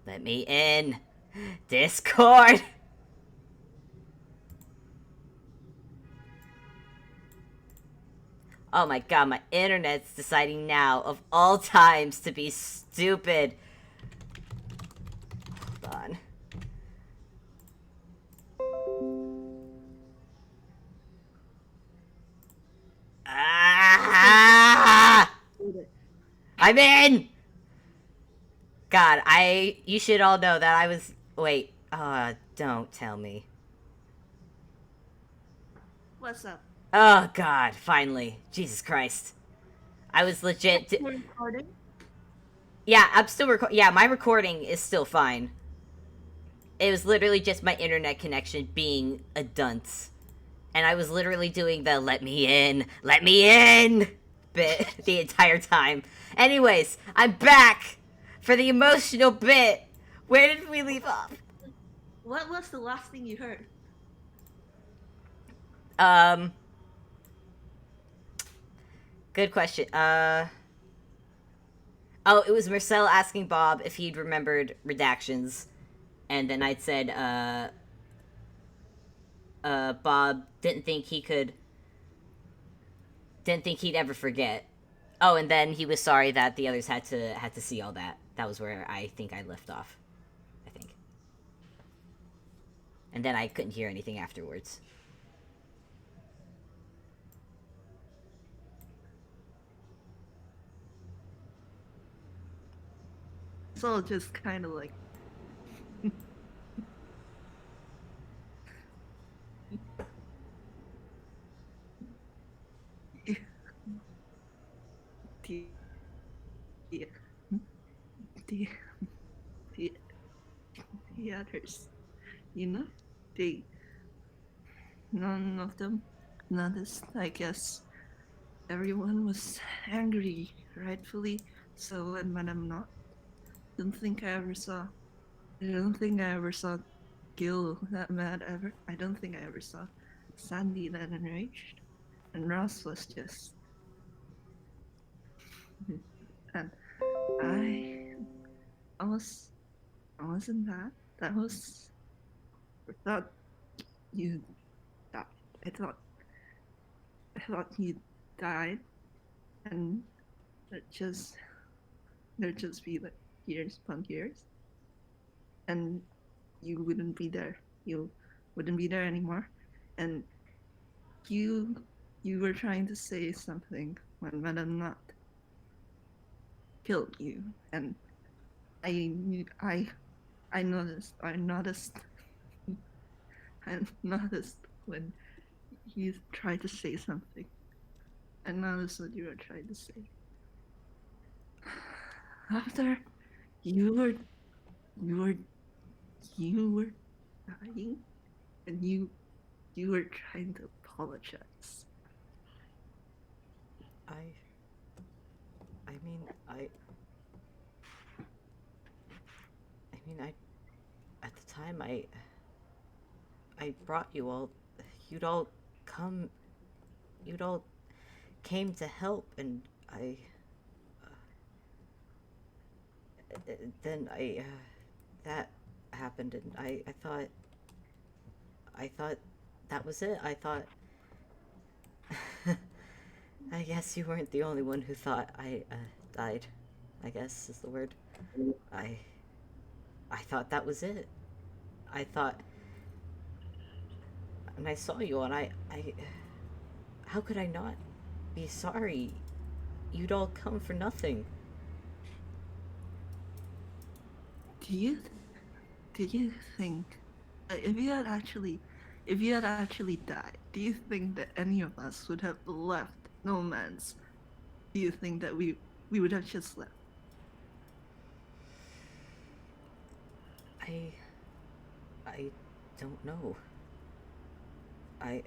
Let me in. Discord. Oh my god, my internet's deciding now, of all times, to be stupid. Hold on. Ah! I'm in! God, you should all know that I was, wait, don't tell me. what's up? Oh god, finally. Jesus Christ. I was legit, We're recording. yeah, I'm still yeah, my recording is still fine. It was literally just my internet connection being a dunce. And I was literally doing the let me in bit the entire time. Anyways, I'm back for the emotional bit. Where did we leave off? What was the last thing you heard? Um, good question. Oh, it was Marcel asking Bob if he'd remembered redactions, and then I'd said, Bob didn't think he'd ever forget. Oh, and then he was sorry that the others had to see all that. That was where I think I left off. I think. And then I couldn't hear anything afterwards. It's all just kind of like. the, the, the, the, the others, you know, they, none of them noticed. I guess everyone was angry, rightfully so, and Madame Not. Don't think I ever saw. I don't think I ever saw Gil that mad ever. I don't think I ever saw Sandy that enraged. And Ross was just. And I was. I wasn't that. That was. I thought you died. I thought. I thought you died, and it just. There'd just be like years upon years, and you wouldn't be there. You wouldn't be there anymore, and you you were trying to say something when Madame Not killed you, and I I noticed I noticed when you tried to say something. I noticed what you were trying to say. after you were you were you were dying, and you were trying to apologize. I I mean, I at the time I brought you all. You'd all come. You'd all came to help, and then that happened, and I thought that was it. I thought. I guess you weren't the only one who thought I died. I guess is the word. I I thought that was it. I thought, and I saw you, and I how could I not be sorry? You'd all come for nothing. Do you do you think if you had actually died, do you think that any of us would have left No Man's? Do you think that we would have just left? I I don't know. I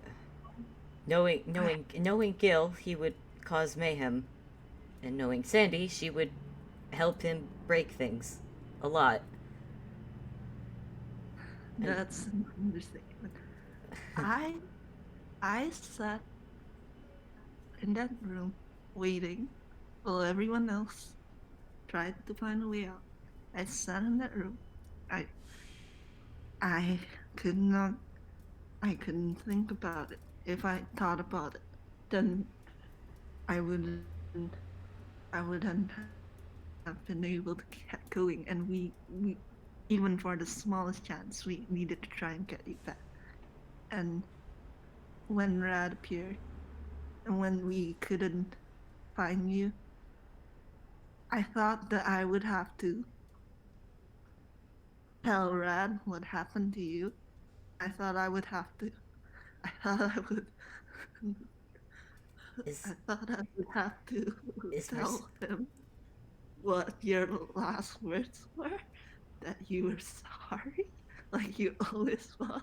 knowing Gil, he would cause mayhem, and knowing Sandy, she would help him break things a lot. And That's an understatement. I I sat in that room waiting while everyone else tried to find a way out. I sat in that room. I I could not I couldn't think about it. If I thought about it, then I wouldn't I wouldn't have been able to keep going, and we even for the smallest chance we needed to try and get you back. And when Rad appeared and when we couldn't find you, I thought that I would have to tell Rad what happened to you. I thought I would have to I thought I would is I thought I would have to is Merc- tell him what your last words were, that you were sorry, like you always were.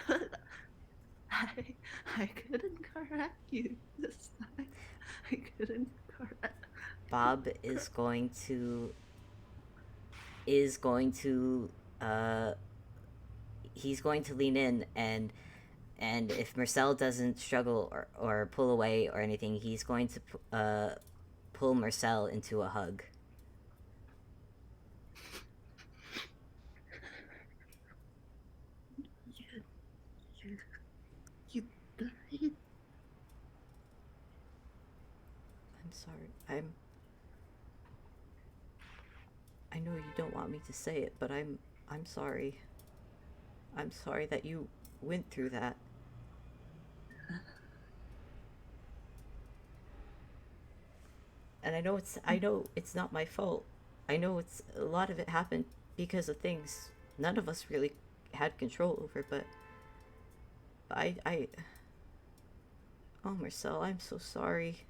But I I couldn't correct you this time. I couldn't correct. Bob is going to uh he's going to lean in, and if Marcel doesn't struggle or pull away or anything, he's going to pull Marcel into a hug. You you you died. I'm sorry. I know you don't want me to say it, but I'm sorry. I'm sorry that you went through that. And I know it's not my fault. I know it's a lot of it happened because of things none of us really had control over, but I oh Marcel, I'm so sorry.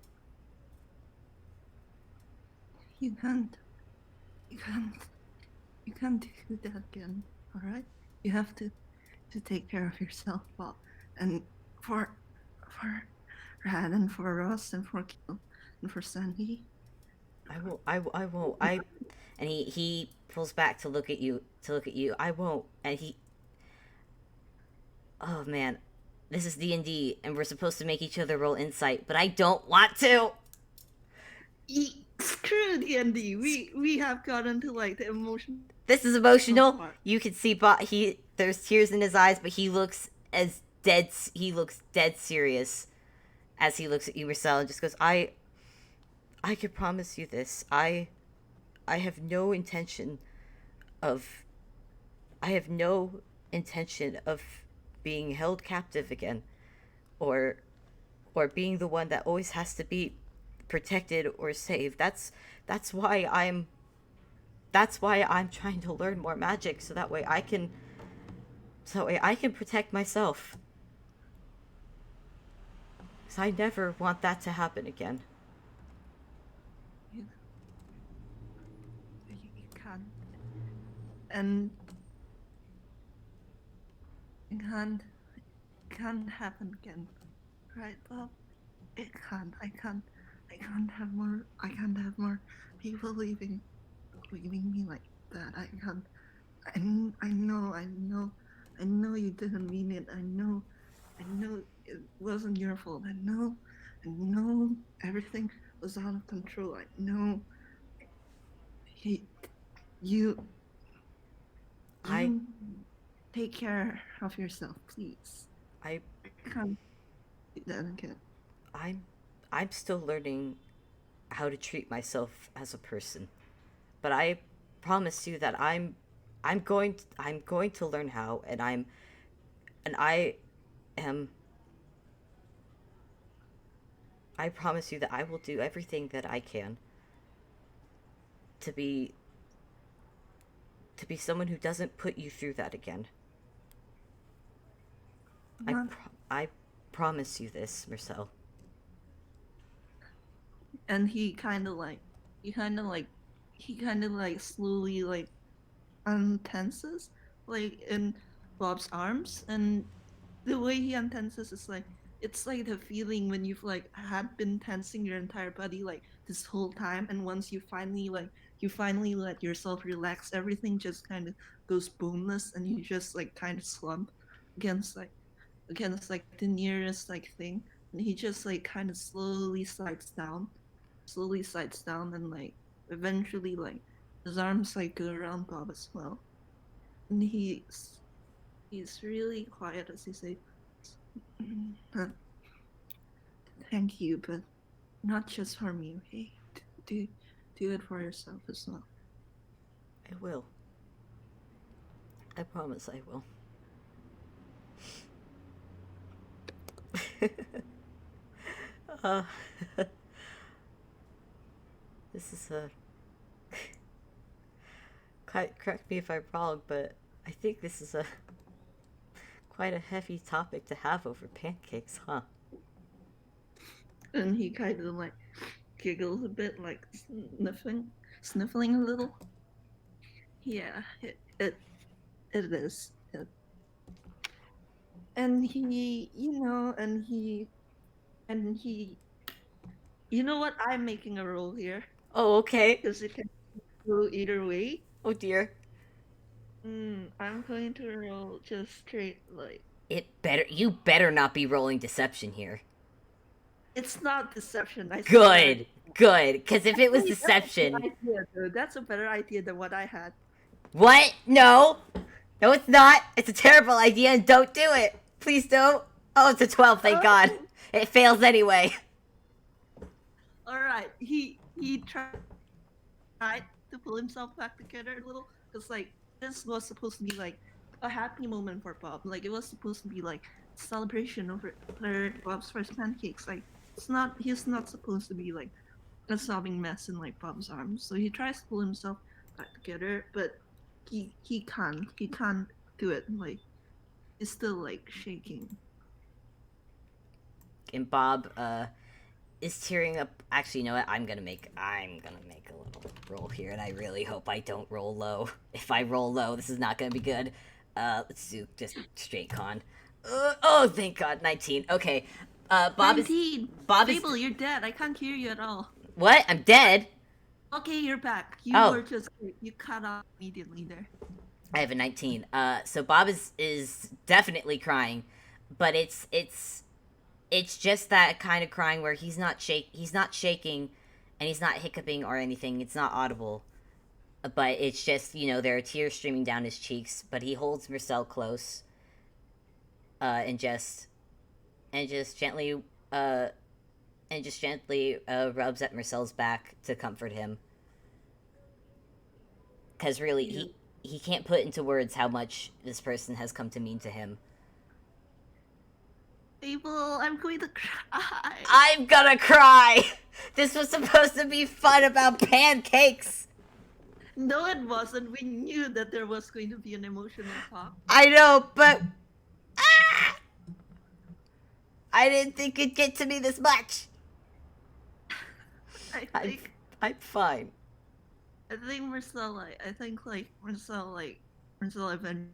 You can't you can't you can't do that again. All right, you have to take care of yourself, Bob, and for for Rad and for Ross and for Kill and for Sandy. I won't. I and he pulls back to look at you, I won't. And he oh man, this is D&D and we're supposed to make each other roll insight, but I don't want to. Screw D&D. We have gotten to like the emotional This is emotional. part. You can see there's tears in his eyes, but he looks dead serious as he looks at you, Marcel, and just goes, I can promise you this. I have no intention of I have no intention of being held captive again, or being the one that always has to be protected or saved. That's why I'm trying to learn more magic so that way I can protect myself. Cuz I never want that to happen again. You, can't. And it can't happen again. Right, Bob? It can't. I can't have more. I can't have more people leaving me like that. I can't. I know you didn't mean it. I know it wasn't your fault. I know everything was out of control. I know. He, you, I you take care of yourself, please. I I can't do that again. I'm I'm still learning how to treat myself as a person. But I promise you that I'm going to learn how, and am I promise you that I will do everything that I can to be someone who doesn't put you through that again. Not, I promise you this, Marcel. and he kind of like, he kind of like slowly like untenses like in Bob's arms, and the way he untenses is like it's like the feeling when you've like had been tensing your entire body like this whole time, and once you finally let yourself relax, everything just kind of goes boneless, and you just like kind of slump against like the nearest like thing, and he just like kind of slowly slides down, and like eventually like his arms like go around Bob as well, and he's really quiet as he says, "Thank you, but not just for me, okay? Do do it for yourself as well." I will. I promise I will. uh, this is a correct me if I'm wrong, but I think this is a quite a heavy topic to have over pancakes, huh? And he kind of like giggles a bit, like sniffling a little. Yeah, it is. And he, and he, you know what? I'm making a roll here Oh, okay. because it can go either way. Oh dear. I'm going to roll just straight like You better not be rolling deception here. it's not deception. I swear. Good. Good. Because if it was Actually, that's a good deception. idea, though. That's a better idea than what I had. What? No. No, it's not. It's a terrible idea and don't do it. Please don't. Oh, it's a 12, thank God. Oh, It fails anyway. all right. He tried to pull himself back together a little because like this was supposed to be like a happy moment for Bob. Like it was supposed to be like celebration over Bob's first pancakes. Like it's not. He's not supposed to be like a sobbing mess in like Bob's arms. So he tries to pull himself back together, but he can't. He can't do it. Like he's still like shaking. And Bob, is tearing up. Actually, you know what? I'm gonna make a little roll here, and I really hope I don't roll low. If I roll low, this is not gonna be good. Let's do just straight con. Oh, thank God, 19. Okay. Bob 19. is. Bob is. Fable, you're dead. I can't hear you at all. What? I'm dead. Okay, you're back. You Oh. were just you cut off immediately there. I have a 19. So Bob is definitely crying, but it's just that kind of crying where he's not shaking, and he's not hiccuping or anything. It's not audible, but it's just, there are tears streaming down his cheeks. But he holds Marcel close, and just gently rubs at Marcel's back to comfort him. Because really, Yeah. he can't put into words how much this person has come to mean to him. Fable, I'm going to cry. I'm gonna cry! This was supposed to be fun about pancakes! No, it wasn't. We knew that there was going to be an emotional talk. I know, but... Ah! I didn't think it'd get to me this much! I I'm think fine. Marcel eventually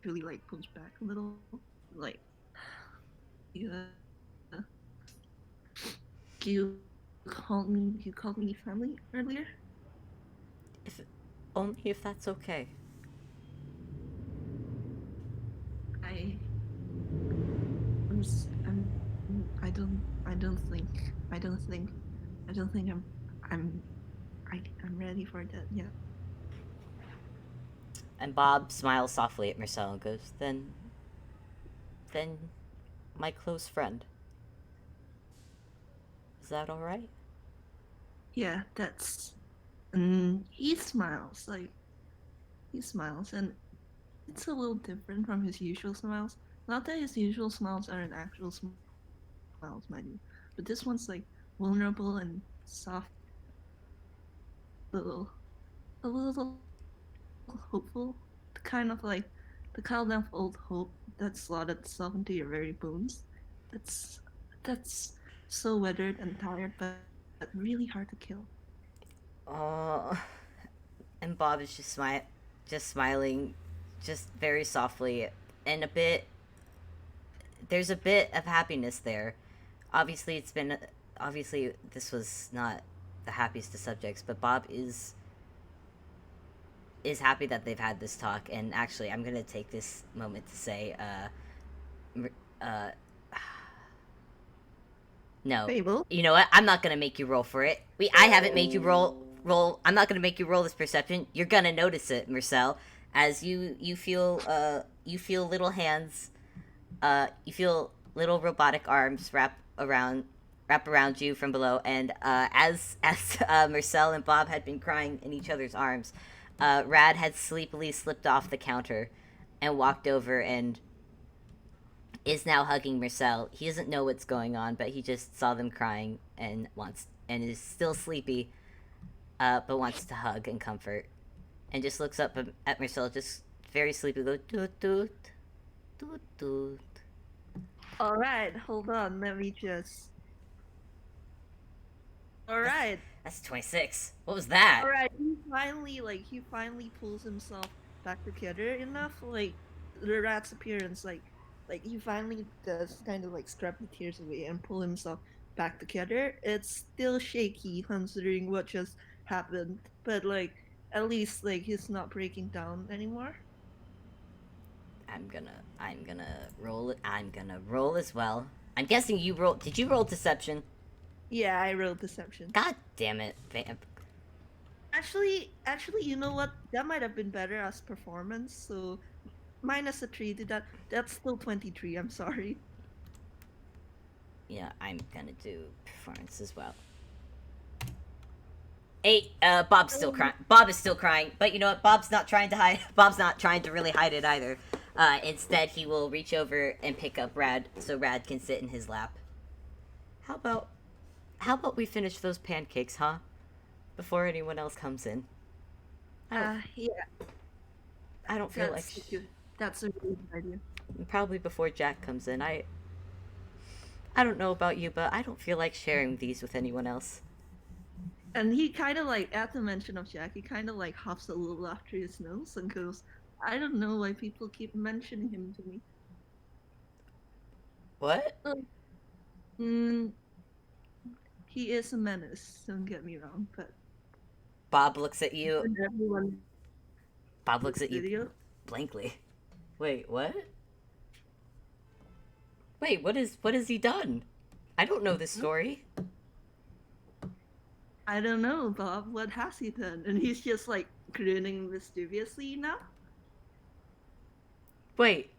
like pushed back a little. Like, yeah, you called me family earlier. If only if that's okay. I I don't think I'm I'm ready for that yet. And Bob smiles softly at Marcel and goes, then, my close friend. Is that all right? Yeah, that's and he smiles and it's a little different from his usual smiles. Not that his usual smiles aren't actual smiles, mind you, but this one's like vulnerable and soft, little a little hopeful, the kind of old hope that slotted itself into your very bones. That's that's so weathered and tired, but really hard to kill. Oh, and Bob is just smiling, just very softly, and a bit. There's a bit of happiness there. Obviously, obviously this was not the happiest of subjects, but Bob is happy that they've had this talk. And actually, I'm gonna take this moment to say, uh, no, Fable. you know what? I'm not gonna make you roll for it. I haven't made you roll. I'm not gonna make you roll this perception. You're gonna notice it, Marcel, as you feel little hands, you feel little robotic arms wrap around you from below, and as Marcel and Bob had been crying in each other's arms, Rad had sleepily slipped off the counter and walked over and is now hugging Marcel. He doesn't know what's going on, but he just saw them crying and is still sleepy, but wants to hug and comfort, and just looks up at Marcel, just very sleepy, go doot doot doot doot. All right, hold on. Let me just. All That's right, that's 26. What was that? all right. He finally pulls himself back together enough. Like the rat's appearance, like he finally does kind of like scrub the tears away and pull himself back together. It's still shaky considering what just happened, but like at least like he's not breaking down anymore. I'm gonna roll it. I'm gonna roll as well. I'm guessing you roll. Did you roll deception? Yeah, I rolled deception. God damn it, vamp. Actually, you know what? That might have been better as performance. So minus a three. Did that? That's still 23. I'm sorry. Yeah, I'm gonna do performance as well. 8. Bob's still crying. Bob is still crying, but you know what? Bob's not trying to hide. Bob's not trying to really hide it either. Instead, he will reach over and pick up Rad so Rad can sit in his lap. How about we finish those pancakes, huh? Before anyone else comes in. Yeah, I don't feel like that's a really good idea. probably before Jack comes in. I don't know about you, but I don't feel like sharing these with anyone else. And he kind of like, at the mention of Jack, he kind of like hops a little after his nose and goes, "I don't know why people keep mentioning him to me." What? Mm, he is a menace. Don't get me wrong, but Bob looks at you. everyone Bob looks this at you video. blankly. Wait, what? Wait, what has he done? I don't know this story. I don't know, Bob. What has he done? And he's just like grinning mischievously now. Wait,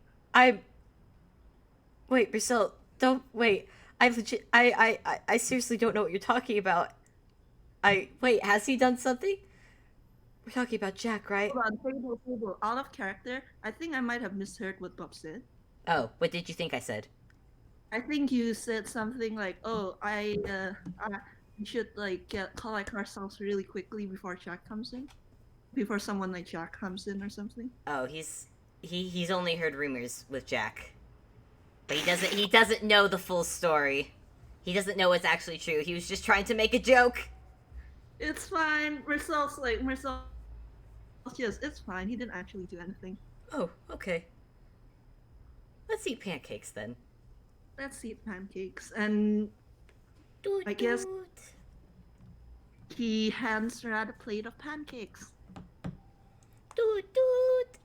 wait, Marcel, don't wait. I legit I seriously don't know what you're talking about. Wait, has he done something? We're talking about Jack, right? Hold on, Fable. Out of character, I think I might have misheard what Bob said. Oh, what did you think I said? I think you said something like, "Oh, we should like collect ourselves really quickly before Jack comes in, before someone like Jack comes in or something." Oh, he's only heard rumors with Jack. But he doesn't know the full story. He doesn't know what's actually true. He was just trying to make a joke. It's fine. Marcel's just, it's fine. He didn't actually do anything. Oh, okay. Let's eat pancakes then. Let's eat pancakes. And Doot I guess doot. he hands Rad a plate of pancakes. Doot doot.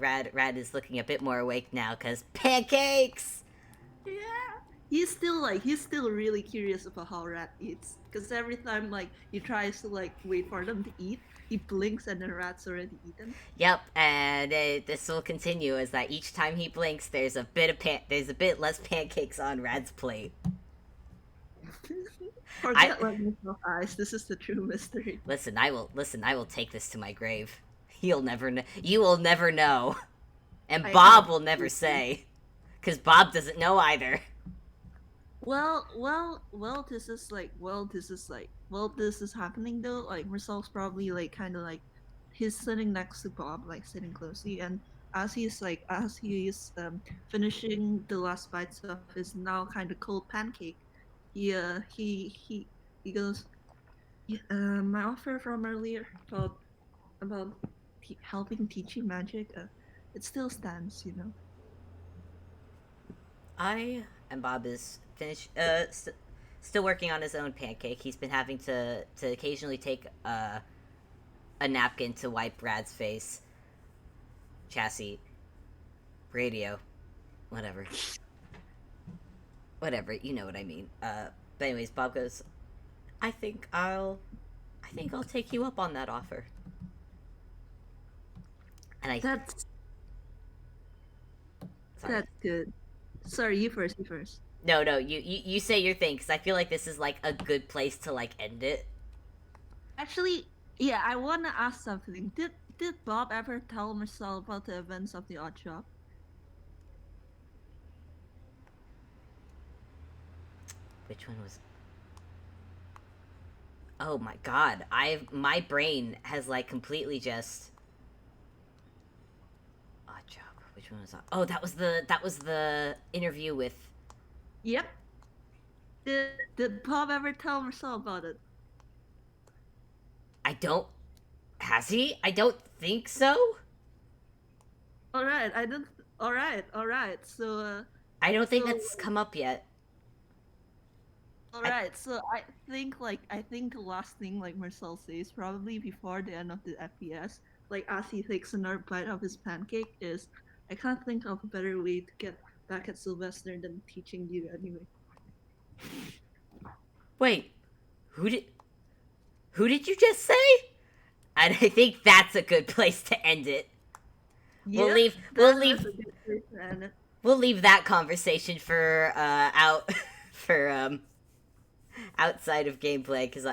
Rad is looking a bit more awake now because pancakes. Yeah. He's still really curious about how Rat eats. Because every time like he tries to like wait for them to eat, he blinks and the rat's already eaten. Yep, and this will continue as that each time he blinks, there's a bit less pancakes on Rad's plate. Forget letting yourself eyes. This is the true mystery. Listen. I will take this to my grave. He'll never know. You will never know, and Bob will never say, because Bob doesn't know either. This is happening though. Like Marcel's probably like kind of like he's sitting next to Bob, like sitting closely, and as he's finishing the last bites of his now kind of cold pancake, he goes, yeah, my offer from earlier about helping teach you magic, it still stands, you know. And Bob is still working on his own pancake. He's been having to occasionally take a napkin to wipe Rad's face. Chassis, radio, whatever, you know what I mean. But anyways, Bob goes, I think I'll take you up on that offer. And That's sorry. that's good. Sorry, you first. You first. No, you say your thing, because I feel like this is like a good place to like end it. Actually, yeah, I want to ask something. Did Bob ever tell Marcel about the events of the odd shop? Which one was? Oh my god! My brain has like completely just. Odd job. Which one was that? Oh, that was the interview with. Yep. Did Bob ever tell Marcel about it? I don't. Has he? I don't think so. All right, I didn't. All right. So, I don't think so that's come up yet. all right. So I think the last thing like Marcel says probably before the end of the FPS, like as he takes another bite of his pancake, is I can't think of a better way to get back at Sylvester than teaching you anyway. Wait, who did you just say? And I think that's a good place to end it. We'll leave we'll leave that conversation for out for outside of gameplay, because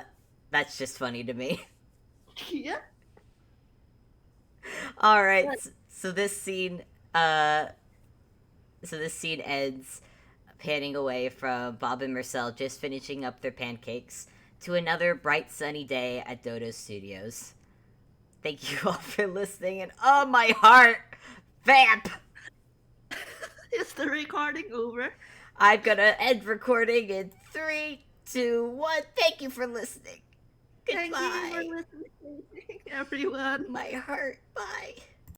that's just funny to me. Yeah. All right, so this scene ends panning away from Bob and Marcel just finishing up their pancakes to another bright sunny day at Dodo Studios. Thank you all for listening, and oh my heart, vamp! Is the recording over? I'm gonna end recording in 3, 2, 1. Thank you for listening. Goodbye. Thank you for listening, everyone. My heart. Bye.